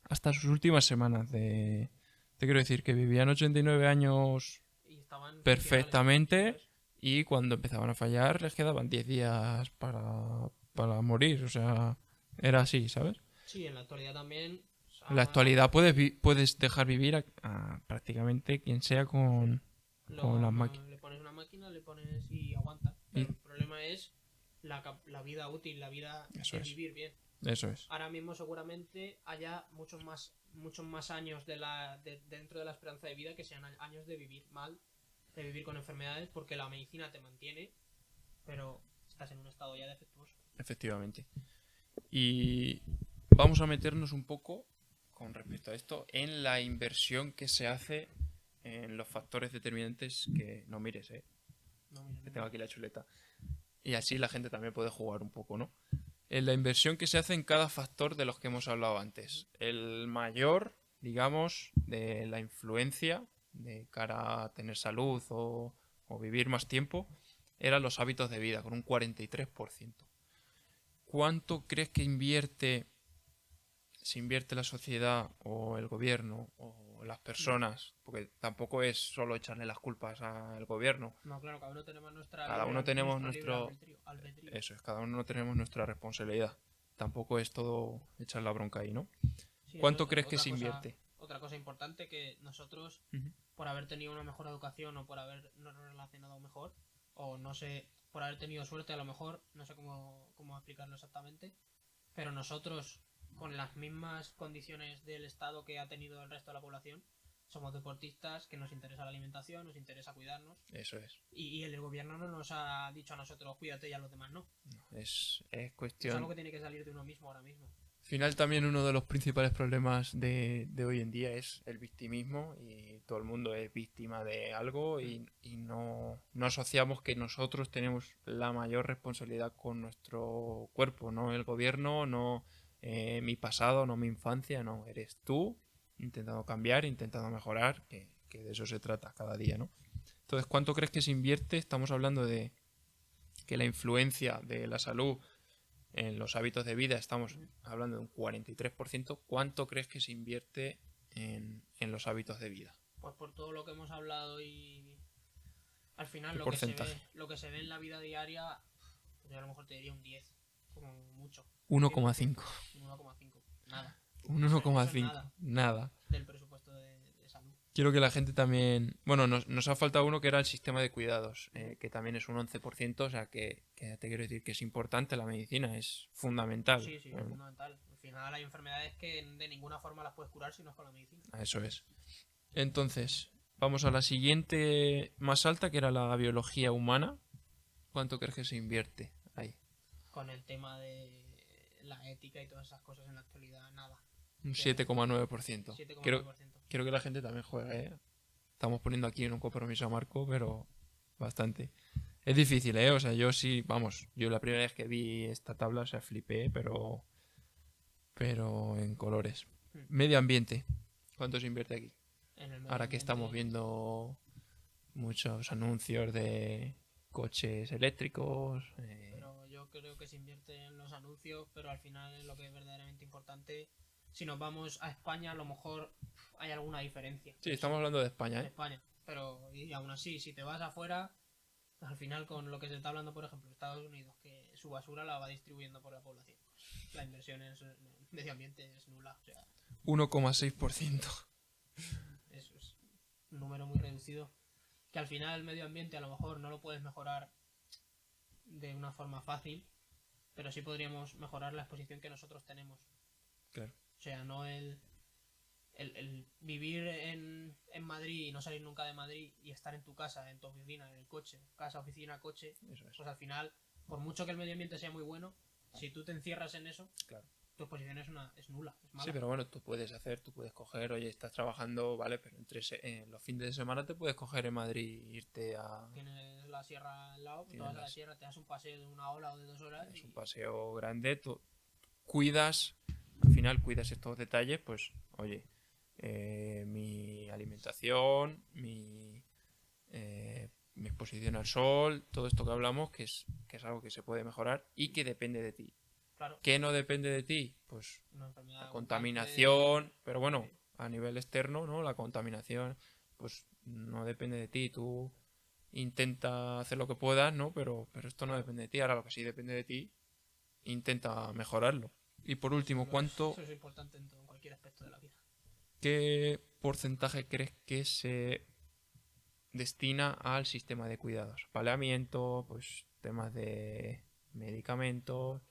Speaker 2: hasta sus últimas semanas de... Te quiero decir que vivían 89 años
Speaker 1: Y estaban
Speaker 2: perfectamente
Speaker 1: funcionales,
Speaker 2: y cuando empezaban a fallar les quedaban 10 días para morir. O sea, era así, ¿sabes?
Speaker 1: sí, en la actualidad también.
Speaker 2: En la actualidad puedes dejar vivir a prácticamente quien sea con las máquinas.
Speaker 1: Le pones una máquina, le pones y aguanta. Pero
Speaker 2: Y-
Speaker 1: el problema es la vida útil, la vida
Speaker 2: Eso
Speaker 1: de
Speaker 2: es.
Speaker 1: vivir bien.
Speaker 2: Eso es.
Speaker 1: Ahora mismo seguramente haya muchos más años dentro de la esperanza de vida que sean años de vivir mal, de vivir con enfermedades, porque la medicina te mantiene, pero estás en un estado ya defectuoso.
Speaker 2: Efectivamente. Y vamos a meternos un poco, con respecto a esto, en la inversión que se hace en los factores determinantes que... No mires,
Speaker 1: No, mira,
Speaker 2: que tengo aquí la chuleta. Y así la gente también puede jugar un poco, ¿no? En la inversión que se hace en cada factor de los que hemos hablado antes. El mayor, digamos, de la influencia de cara a tener salud o vivir más tiempo, eran los hábitos de vida, con un 43%. ¿Cuánto crees que se invierte la sociedad o el gobierno o las personas? Porque tampoco es solo echarle las culpas al gobierno.
Speaker 1: No, claro, cada uno tenemos
Speaker 2: Cada uno tenemos
Speaker 1: libre
Speaker 2: nuestro...
Speaker 1: albedrío.
Speaker 2: Eso es, cada uno tenemos nuestra responsabilidad. Tampoco es todo echar la bronca ahí, ¿no?
Speaker 1: Sí,
Speaker 2: ¿Cuánto
Speaker 1: eso es
Speaker 2: crees que se invierte?
Speaker 1: otra cosa importante, que nosotros,
Speaker 2: Ujú.
Speaker 1: por haber tenido una mejor educación o por habernos relacionado mejor, o no sé, por haber tenido suerte a lo mejor, no sé cómo explicarlo exactamente, pero nosotros, con las mismas condiciones del estado que ha tenido el resto de la población, somos deportistas, que nos interesa la alimentación, nos interesa cuidarnos,
Speaker 2: Eso es.
Speaker 1: y el gobierno no nos ha dicho a nosotros cuídate y a los demás no.
Speaker 2: Es
Speaker 1: Es
Speaker 2: cuestión...
Speaker 1: algo que tiene que salir de uno mismo ahora mismo.
Speaker 2: Al final también uno de los principales problemas de hoy en día es el victimismo y todo el mundo es víctima de algo y no asociamos que nosotros tenemos la mayor responsabilidad con nuestro cuerpo, no el gobierno, no mi pasado, no mi infancia, no, eres tú intentando cambiar, intentando mejorar, que de eso se trata cada día, ¿no? Entonces, ¿cuánto crees que se invierte? Estamos hablando de que la influencia de la salud en los hábitos de vida, estamos hablando de un 43%. ¿Cuánto crees que se invierte en los hábitos de vida?
Speaker 1: Pues por todo lo que hemos hablado y al final
Speaker 2: ¿Qué
Speaker 1: lo
Speaker 2: porcentaje?
Speaker 1: que se ve en la vida diaria, pues yo a lo mejor te diría un 10, como mucho.
Speaker 2: 1,5.
Speaker 1: Un 1,5. Nada.
Speaker 2: Un
Speaker 1: Eso es
Speaker 2: 1,5.
Speaker 1: nada
Speaker 2: Nada.
Speaker 1: del presupuesto de salud.
Speaker 2: Quiero que la gente también... Bueno, nos ha faltado uno que era el sistema de cuidados, que también es un 11%, o sea que te quiero decir que es importante la medicina, es fundamental.
Speaker 1: Sí, es fundamental. Al final hay enfermedades que de ninguna forma las puedes curar si no es con la medicina.
Speaker 2: Eso es. Entonces, vamos a la siguiente más alta, que era la biología humana. ¿Cuánto crees que se invierte ahí?
Speaker 1: Con el tema de la ética y todas esas cosas en la actualidad, nada.
Speaker 2: Un 7,9%.
Speaker 1: 7,9%.
Speaker 2: Quiero que la gente también juegue, ¿eh? Estamos poniendo aquí en un compromiso a Marco, pero bastante. Es difícil, ¿eh? O sea, yo sí, vamos, yo la primera vez que vi esta tabla, o sea, flipé, pero en colores. Medio ambiente. ¿Cuánto se invierte aquí?
Speaker 1: En el medio
Speaker 2: Ahora que estamos
Speaker 1: ambiente,
Speaker 2: viendo muchos anuncios de coches eléctricos.
Speaker 1: Pero yo creo que se invierte en los anuncios, pero al final es lo que es verdaderamente importante. Si nos vamos a España, a lo mejor hay alguna diferencia.
Speaker 2: Sí, estamos hablando de España,
Speaker 1: En
Speaker 2: ¿eh?
Speaker 1: España. Pero y aún así, si te vas afuera, al final con lo que se está hablando, por ejemplo, Estados Unidos, que su basura la va distribuyendo por la población. La inversión en medio ambiente es nula. O sea,
Speaker 2: 1,6%.
Speaker 1: eso es un número muy reducido. Que al final el medio ambiente a lo mejor no lo puedes mejorar de una forma fácil, pero sí podríamos mejorar la exposición que nosotros tenemos.
Speaker 2: Claro.
Speaker 1: O sea, no el vivir en Madrid y no salir nunca de Madrid y estar en tu casa, en tu oficina, en el coche, casa, oficina, coche,
Speaker 2: Eso es.
Speaker 1: pues al final, por mucho que el medio ambiente sea muy bueno, si tú te encierras en eso,
Speaker 2: Claro.
Speaker 1: tu exposición es nula, es mala.
Speaker 2: Sí, pero bueno, tú puedes coger, oye, estás trabajando, vale, pero los fines de semana te puedes coger en Madrid e irte a...
Speaker 1: Tienes la sierra al lado, te
Speaker 2: Tienes
Speaker 1: vas a la
Speaker 2: las-
Speaker 1: sierra, te das un paseo de 1 hora o de 2 horas
Speaker 2: Es
Speaker 1: y
Speaker 2: un paseo grande, tú cuidas, al final cuidas estos detalles, pues, oye, mi alimentación, mi exposición al sol, todo esto que hablamos, que es algo que se puede mejorar y que depende de ti.
Speaker 1: claro,
Speaker 2: ¿Qué no depende de ti? Pues
Speaker 1: una enfermedad,
Speaker 2: la
Speaker 1: un
Speaker 2: contaminación, pero bueno,
Speaker 1: Sí.
Speaker 2: a nivel externo, ¿no? La contaminación, pues no depende de ti, tú intenta hacer lo que puedas, ¿no? Pero esto no depende de ti, ahora lo que sí depende de ti, intenta mejorarlo. Y por último,
Speaker 1: Eso es importante en cualquier aspecto de la vida.
Speaker 2: ¿qué porcentaje crees que se destina al sistema de cuidados? Paleamiento, pues temas de medicamentos,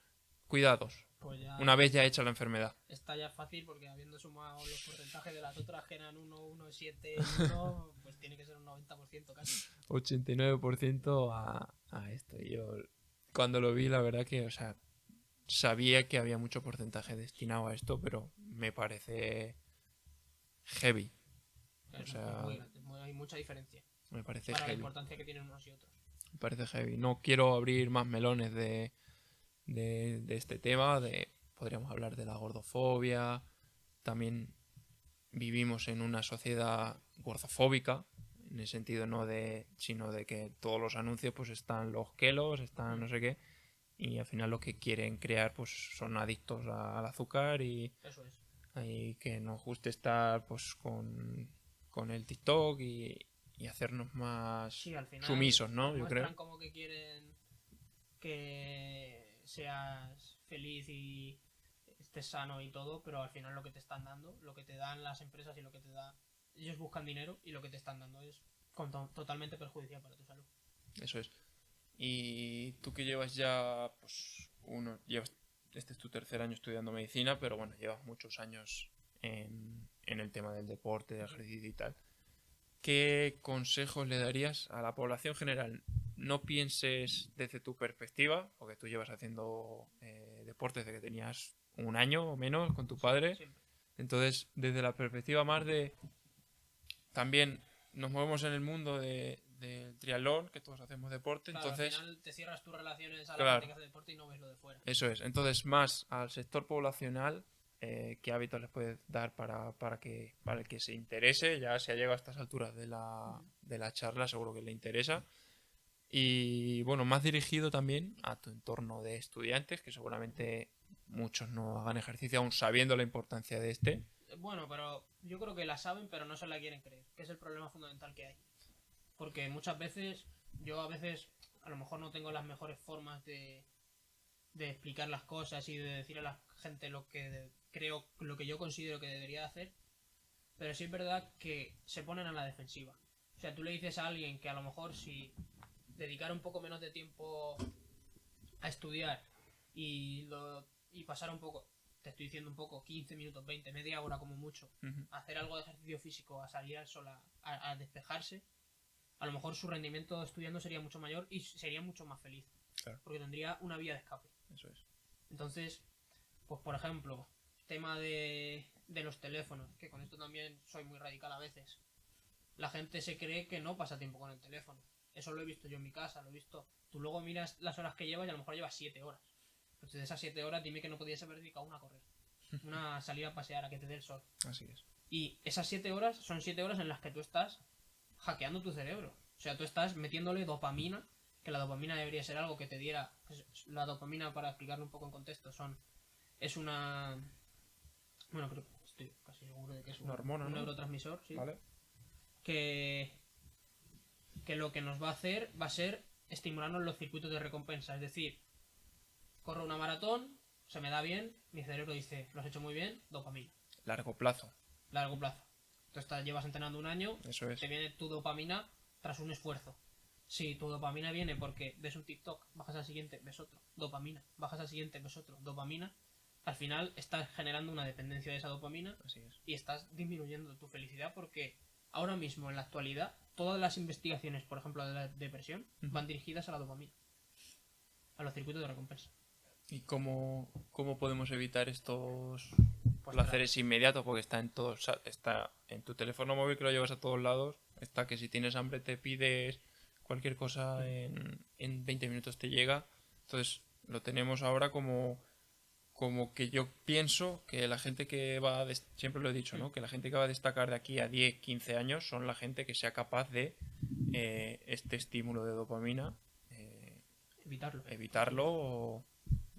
Speaker 2: cuidados,
Speaker 1: Pues ya
Speaker 2: una vez ya hecha la enfermedad.
Speaker 1: está ya fácil porque habiendo sumado los porcentajes de las otras que eran 1, 1, 7 y 1, pues tiene que ser un 90% casi.
Speaker 2: 89% a esto. Y yo cuando lo vi, la verdad que, o sea, sabía que había mucho porcentaje destinado a esto, pero me parece heavy. O sea,
Speaker 1: Es muy grande, hay mucha diferencia
Speaker 2: me parece
Speaker 1: para la
Speaker 2: heavy.
Speaker 1: importancia que tienen unos y otros.
Speaker 2: Me parece heavy. No quiero abrir más melones de este tema. Podríamos hablar de la gordofobia. También vivimos en una sociedad gordofóbica, en el sentido sino de que todos los anuncios pues están los kelos, están no sé qué, y al final lo que quieren crear pues son adictos al azúcar
Speaker 1: Eso es.
Speaker 2: y que nos guste estar pues con el TikTok y hacernos más
Speaker 1: Sí, al final
Speaker 2: sumisos, ¿no?
Speaker 1: nos
Speaker 2: Yo
Speaker 1: muestran
Speaker 2: creo.
Speaker 1: como que quieren que seas feliz y estés sano y todo, pero al final lo que te están dando, lo que te dan las empresas y lo que te da, ellos buscan dinero y lo que te están dando es totalmente perjudicial para tu salud.
Speaker 2: Eso es. Y tú que llevas ya, pues, este es tu tercer año estudiando medicina, pero bueno, llevas muchos años en el tema del deporte, del ejercicio y tal. ¿Qué consejos le darías a la población general? No pienses desde tu perspectiva, porque tú llevas haciendo deporte desde que tenías un año o menos con tu padre.
Speaker 1: Siempre.
Speaker 2: Entonces, desde la perspectiva más de también nos movemos en el mundo del triatlón, que todos hacemos deporte,
Speaker 1: Claro,
Speaker 2: entonces,
Speaker 1: al final te cierras tus relaciones a la
Speaker 2: claro,
Speaker 1: gente que hace deporte y no ves lo de fuera.
Speaker 2: eso es. Entonces, más al sector poblacional, ¿qué hábitos les puedes dar para el que se interese? Ya se ha llegado a estas alturas de la charla, seguro que le interesa. Y bueno, más dirigido también a tu entorno de estudiantes, que seguramente muchos no hagan ejercicio aún sabiendo la importancia de este.
Speaker 1: Bueno, pero yo creo que la saben, pero no se la quieren creer, que es el problema fundamental que hay. Porque muchas veces, yo a veces, a lo mejor no tengo las mejores formas de explicar las cosas y de decir a la gente lo que creo, lo que yo considero que debería hacer, pero sí es verdad que se ponen a la defensiva. O sea, tú le dices a alguien que a lo mejor si dedicara un poco menos de tiempo a estudiar y pasar un poco, te estoy diciendo un poco, 15 minutos, 20, media hora como mucho,
Speaker 2: Ujú.
Speaker 1: a hacer algo de ejercicio físico, a salir al sol, a despejarse, a lo mejor su rendimiento estudiando sería mucho mayor y sería mucho más feliz.
Speaker 2: Claro.
Speaker 1: Porque tendría una vía de escape.
Speaker 2: Eso es.
Speaker 1: Entonces, pues por ejemplo, tema de los teléfonos, que con esto también soy muy radical a veces. La gente se cree que no pasa tiempo con el teléfono. Eso lo he visto yo en mi casa, lo he visto. Tú luego miras las horas que llevas y a lo mejor llevas 7 horas. Pues de esas 7 horas dime que no podías haber dedicado una a correr. Una salida a pasear, a que te dé el sol.
Speaker 2: Así es.
Speaker 1: Y esas 7 horas son 7 horas en las que tú estás hackeando tu cerebro. O sea, tú estás metiéndole dopamina, que la dopamina debería ser algo que te diera... La dopamina, para explicarlo un poco en contexto, es una... Bueno, creo que estoy casi seguro de que es
Speaker 2: Una hormona,
Speaker 1: un
Speaker 2: ¿no?
Speaker 1: neurotransmisor, sí.
Speaker 2: ¿Vale?
Speaker 1: Que lo que nos va a hacer va a ser estimularnos los circuitos de recompensa. Es decir, corro una maratón, se me da bien, mi cerebro dice, lo has hecho muy bien, dopamina.
Speaker 2: Largo plazo.
Speaker 1: Largo plazo. Tú llevas entrenando un año,
Speaker 2: Eso es.
Speaker 1: te viene tu dopamina tras un esfuerzo. Si tu dopamina viene porque ves un TikTok, bajas al siguiente, ves otro, dopamina, bajas al siguiente, ves otro, dopamina, al final estás generando una dependencia de esa dopamina.
Speaker 2: Así es.
Speaker 1: Y estás disminuyendo tu felicidad porque ahora mismo, en la actualidad, todas las investigaciones, por ejemplo, de la depresión, van dirigidas a la dopamina, a los circuitos de recompensa.
Speaker 2: ¿Y cómo podemos evitar estos
Speaker 1: Pues
Speaker 2: placeres inmediatos? Porque está en todos, está en tu teléfono móvil que lo llevas a todos lados, está que si tienes hambre te pides cualquier cosa en 20 minutos te llega. Entonces lo tenemos ahora como que yo pienso que la gente que siempre lo he dicho, ¿no? Que la gente que va a destacar de aquí a 10, 15 años son la gente que sea capaz de este estímulo de dopamina, evitarlo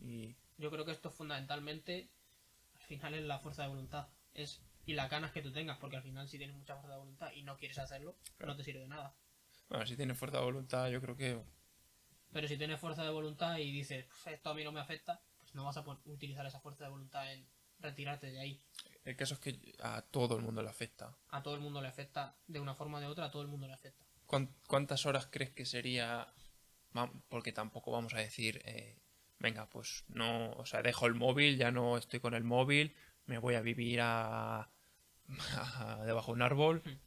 Speaker 2: y
Speaker 1: Yo creo que esto fundamentalmente, al final, es la fuerza de voluntad. Y las ganas que tú tengas, porque al final si tienes mucha fuerza de voluntad y no quieres hacerlo,
Speaker 2: Claro.
Speaker 1: no te sirve de nada.
Speaker 2: bueno, si tienes fuerza de voluntad yo creo que
Speaker 1: Pero si tienes fuerza de voluntad y dices, esto a mí no me afecta, pues no vas a utilizar esa fuerza de voluntad en retirarte de ahí.
Speaker 2: el caso es que a todo el mundo le afecta.
Speaker 1: A todo el mundo le afecta, de una forma o de otra, a todo el mundo le afecta.
Speaker 2: ¿Cuántas horas crees que sería? Porque tampoco vamos a decir venga, pues no, o sea, dejo el móvil, ya no estoy con el móvil, me voy a vivir debajo de un árbol.
Speaker 1: Hmm.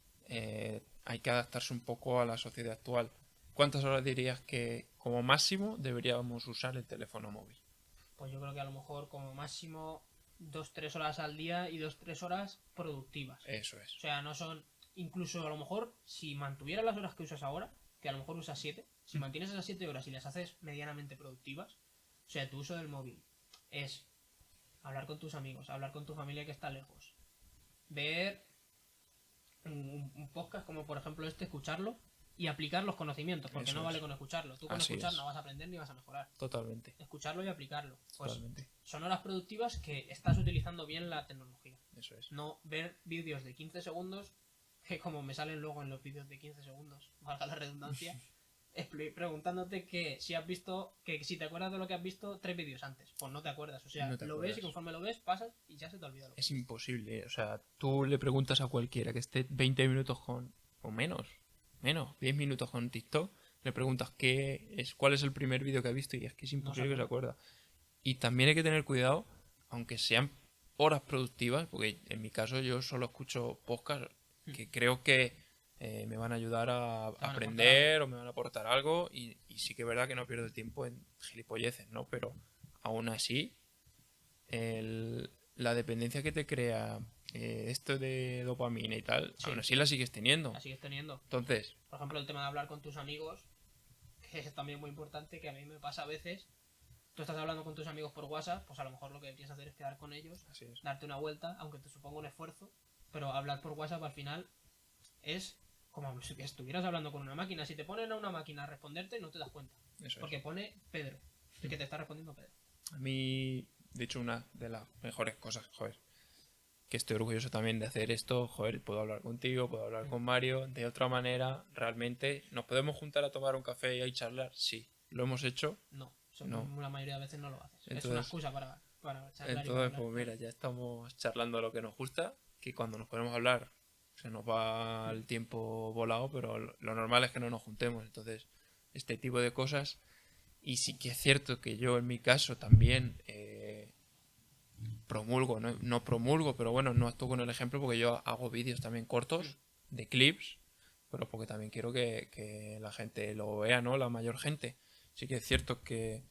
Speaker 2: Hay que adaptarse un poco a la sociedad actual. ¿Cuántas horas dirías que como máximo deberíamos usar el teléfono móvil?
Speaker 1: Pues yo creo que a lo mejor como máximo 2-3 horas al día y 2-3 horas productivas.
Speaker 2: Eso es.
Speaker 1: O sea, no son... Incluso a lo mejor, si mantuvieras las horas que usas ahora, que a lo mejor usas 7, si mantienes esas 7 horas y las haces medianamente productivas, o sea, tu uso del móvil es hablar con tus amigos, hablar con tu familia que está lejos, ver un podcast como por ejemplo este, escucharlo y aplicar los conocimientos, porque
Speaker 2: Eso
Speaker 1: no vale
Speaker 2: es.
Speaker 1: con escucharlo. Tú con
Speaker 2: Así
Speaker 1: escuchar
Speaker 2: es.
Speaker 1: no vas a aprender ni vas a mejorar.
Speaker 2: Totalmente.
Speaker 1: Escucharlo y aplicarlo. Pues
Speaker 2: Totalmente.
Speaker 1: son horas productivas que estás utilizando bien la tecnología.
Speaker 2: Eso es.
Speaker 1: No ver vídeos de 15 segundos, que como me salen luego en los vídeos de 15 segundos, valga la redundancia, preguntándote que si has visto, que si te acuerdas de lo que has visto 3 vídeos antes. Pues no te acuerdas. O sea,
Speaker 2: No te
Speaker 1: lo ves
Speaker 2: acuerdas.
Speaker 1: y conforme lo ves, pasas y ya se te olvida lo que
Speaker 2: Es
Speaker 1: ves.
Speaker 2: imposible. O sea, tú le preguntas a cualquiera que esté 20 minutos con... o menos. 10 minutos con TikTok. Le preguntas cuál es el primer vídeo que ha visto y es que es imposible que se acuerda. Y también hay que tener cuidado, aunque sean horas productivas, porque en mi caso yo solo escucho podcasts que creo que me van a ayudar a
Speaker 1: Te van a
Speaker 2: aprender o me van a aportar algo y sí que es verdad que no pierdo el tiempo en gilipolleces, ¿no? Pero aún así, la dependencia que te crea esto de dopamina y tal,
Speaker 1: Sí.
Speaker 2: aún así la sigues teniendo.
Speaker 1: La sigues teniendo.
Speaker 2: Entonces,
Speaker 1: Por ejemplo, el tema de hablar con tus amigos, que es también muy importante, que a mí me pasa a veces. Tú estás hablando con tus amigos por WhatsApp, pues a lo mejor lo que deberías hacer es quedar con ellos,
Speaker 2: así es.
Speaker 1: darte una vuelta, aunque te suponga un esfuerzo, pero hablar por WhatsApp al final es como si estuvieras hablando con una máquina. Si te ponen a una máquina a responderte, no te das cuenta.
Speaker 2: Eso
Speaker 1: Porque pone Pedro, el que te está respondiendo Pedro.
Speaker 2: A mí, de hecho, una de las mejores cosas, joder, que estoy orgulloso también de hacer esto, joder, puedo hablar contigo, puedo hablar con Mario, de otra manera, realmente, ¿nos podemos juntar a tomar un café y ahí charlar? Sí, lo hemos hecho.
Speaker 1: No,
Speaker 2: No.
Speaker 1: la mayoría de veces no lo haces. Es
Speaker 2: Entonces-
Speaker 1: una excusa para charlar y para
Speaker 2: Entonces,
Speaker 1: hablar.
Speaker 2: pues mira, ya estamos charlando lo que nos gusta, que cuando nos ponemos a hablar se nos va el tiempo volado, pero lo normal es que no nos juntemos. Entonces, este tipo de cosas. Y sí que es cierto que yo en mi caso también promulgo, no promulgo, pero bueno, no actúo con el ejemplo porque yo hago vídeos también cortos de clips, pero porque también quiero que la gente lo vea, ¿no? La mayor gente. Sí que es cierto que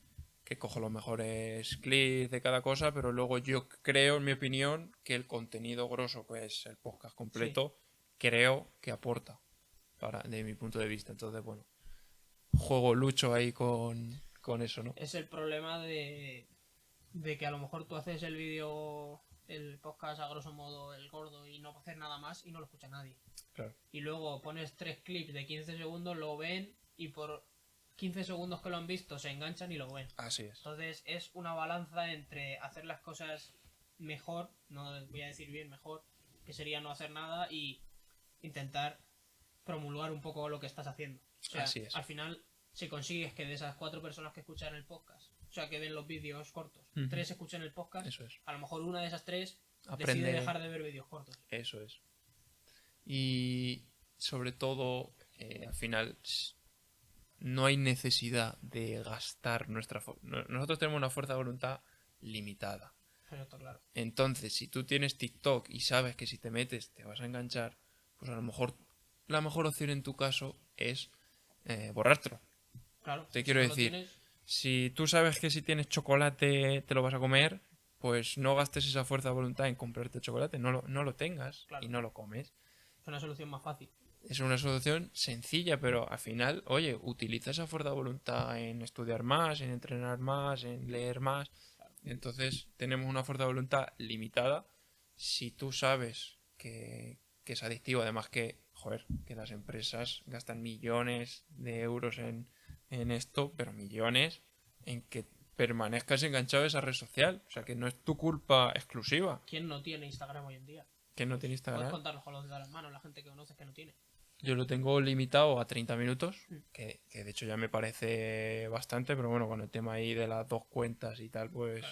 Speaker 2: cojo los mejores clips de cada cosa, pero luego yo creo, en mi opinión, que el contenido grosso, que es el podcast completo, creo que aporta, de mi punto de vista. Entonces, bueno, lucho ahí con eso, ¿no?
Speaker 1: Es el problema de que a lo mejor tú haces el vídeo, el podcast a grosso modo, el gordo, y no haces nada más y no lo escucha nadie.
Speaker 2: Claro.
Speaker 1: Y luego pones 3 clips de 15 segundos, lo ven y por 15 segundos que lo han visto se enganchan y lo ven.
Speaker 2: Así es.
Speaker 1: Entonces es una balanza entre hacer las cosas mejor, no voy a decir bien, mejor, que sería no hacer nada, y intentar promulgar un poco lo que estás haciendo. O sea,
Speaker 2: Así es.
Speaker 1: al final, si consigues que de esas 4 personas que escuchan el podcast, o sea, que ven los vídeos cortos, 3 escuchen el podcast,
Speaker 2: Eso es.
Speaker 1: a lo mejor una de esas 3
Speaker 2: Aprende.
Speaker 1: decide dejar de ver vídeos cortos.
Speaker 2: Eso es. Y sobre todo, al final, no hay necesidad de gastar nosotros tenemos una fuerza de voluntad limitada.
Speaker 1: Pero está claro.
Speaker 2: Entonces, si tú tienes TikTok y sabes que si te metes te vas a enganchar, pues a lo mejor la mejor opción en tu caso es borrártelo.
Speaker 1: Claro.
Speaker 2: Te
Speaker 1: si
Speaker 2: quiero
Speaker 1: no lo
Speaker 2: decir,
Speaker 1: tienes,
Speaker 2: si tú sabes que si tienes chocolate te lo vas a comer, pues no gastes esa fuerza de voluntad en comprarte chocolate, no lo tengas
Speaker 1: Claro.
Speaker 2: y no lo comes.
Speaker 1: es una solución más fácil.
Speaker 2: Es una solución sencilla, pero al final, oye, utiliza esa fuerza de voluntad en estudiar más, en entrenar más, en leer más. Entonces tenemos una fuerza de voluntad limitada. Si tú sabes que es adictivo, además que, joder, que las empresas gastan millones de euros en esto, pero millones en que permanezcas enganchado a esa red social. O sea, que no es tu culpa exclusiva.
Speaker 1: ¿Quién no tiene Instagram hoy en día?
Speaker 2: Que no tiene
Speaker 1: Puedes
Speaker 2: Instagram.
Speaker 1: contarlos con los dedos de las manos, la gente que conoces que no tiene.
Speaker 2: Yo lo tengo limitado a 30 minutos, que de hecho ya me parece bastante, pero bueno, con el tema ahí de las 2 cuentas y tal, pues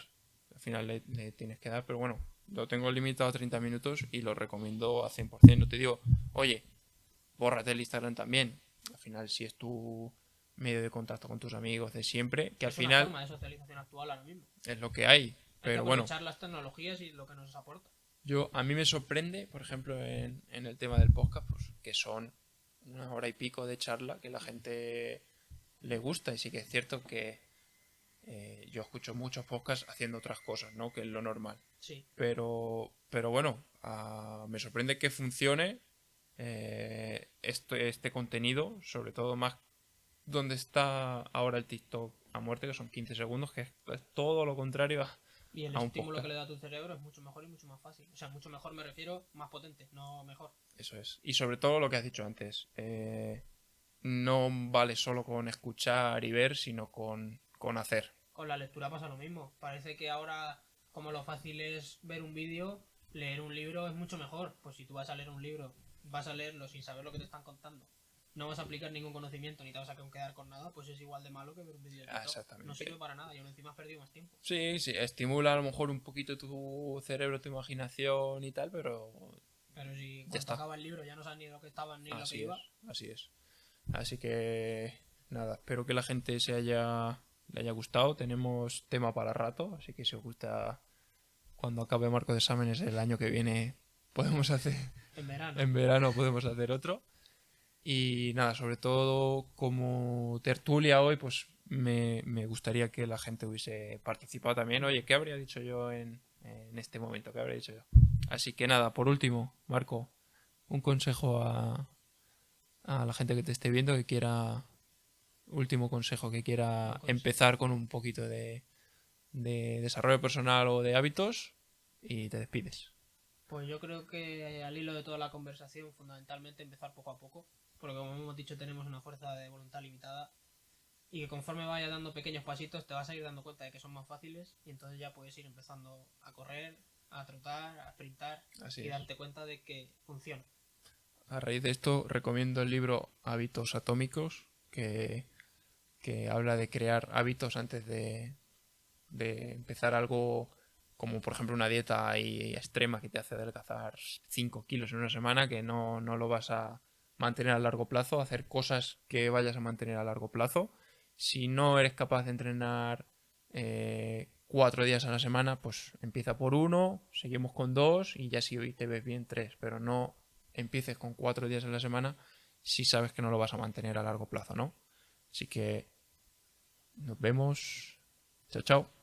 Speaker 2: al final le tienes que dar, pero bueno, lo tengo limitado a 30 minutos y lo recomiendo a 100%. No te digo, oye, bórrate el Instagram también. Al final, si es tu medio de contacto con tus amigos de siempre, que al
Speaker 1: Es una
Speaker 2: final
Speaker 1: forma de socialización actual ahora mismo.
Speaker 2: es lo que hay.
Speaker 1: Hay que
Speaker 2: Pero bueno,
Speaker 1: aprovechar las tecnologías y lo que nos aporta.
Speaker 2: a mí me sorprende, por ejemplo, en el tema del podcast, pues que son 1 hora y pico de charla que la gente le gusta. Y sí que es cierto que yo escucho muchos podcasts haciendo otras cosas, ¿no? Que es lo normal.
Speaker 1: Sí.
Speaker 2: Pero bueno, me sorprende que funcione este contenido, sobre todo más donde está ahora el TikTok a muerte, que son 15 segundos, que es todo lo contrario
Speaker 1: Y el
Speaker 2: a un
Speaker 1: estímulo
Speaker 2: podcast.
Speaker 1: que le da a tu cerebro es mucho mejor y mucho más fácil. O sea, mucho mejor me refiero, más potente, no mejor.
Speaker 2: Eso es. Y sobre todo lo que has dicho antes, no vale solo con escuchar y ver, sino con hacer.
Speaker 1: Con la lectura pasa lo mismo. Parece que ahora, como lo fácil es ver un vídeo, leer un libro es mucho mejor. Pues si tú vas a leer un libro, vas a leerlo sin saber lo que te están contando, no vas a aplicar ningún conocimiento ni te vas a quedar con nada, pues es igual de malo que ver un vídeo de TikTok.
Speaker 2: Exactamente.
Speaker 1: No sirve para nada y aún encima has perdido más tiempo.
Speaker 2: Sí, sí, estimula a lo mejor un poquito tu cerebro, tu imaginación y tal, pero
Speaker 1: Pero si
Speaker 2: ya
Speaker 1: cuando
Speaker 2: está.
Speaker 1: acaba el libro ya no sabes ni lo que estaba ni lo que
Speaker 2: Así
Speaker 1: iba.
Speaker 2: es, así es. Así que nada, espero que la gente le haya gustado. Tenemos tema para rato, así que si os gusta cuando acabe marco de exámenes el año que viene podemos hacer
Speaker 1: En verano.
Speaker 2: en verano podemos hacer otro. Y nada, sobre todo como tertulia hoy, pues me gustaría que la gente hubiese participado también. Oye, ¿qué habría dicho yo en este momento? ¿Qué habría dicho yo? Así que nada, por último, Marco, un consejo a la gente que te esté viendo que quiera, último consejo, que quiera empezar con un poquito de desarrollo personal o de hábitos y te despides.
Speaker 1: Pues yo creo que al hilo de toda la conversación, fundamentalmente empezar poco a poco, porque como hemos dicho tenemos una fuerza de voluntad limitada y que conforme vayas dando pequeños pasitos te vas a ir dando cuenta de que son más fáciles y entonces ya puedes ir empezando a correr, a trotar, a sprintar
Speaker 2: Así
Speaker 1: y
Speaker 2: es.
Speaker 1: darte cuenta de que funciona.
Speaker 2: A raíz de esto, recomiendo el libro Hábitos Atómicos, que habla de crear hábitos antes de empezar algo como, por ejemplo, una dieta ahí extrema que te hace adelgazar 5 kilos en una semana, que no lo vas a mantener a largo plazo, hacer cosas que vayas a mantener a largo plazo. Si no eres capaz de entrenar 4 días a la semana, pues empieza por uno, seguimos con dos y ya si hoy te ves bien 3, pero no empieces con 4 días a la semana si sabes que no lo vas a mantener a largo plazo, ¿no? Así que nos vemos. Chao, chao.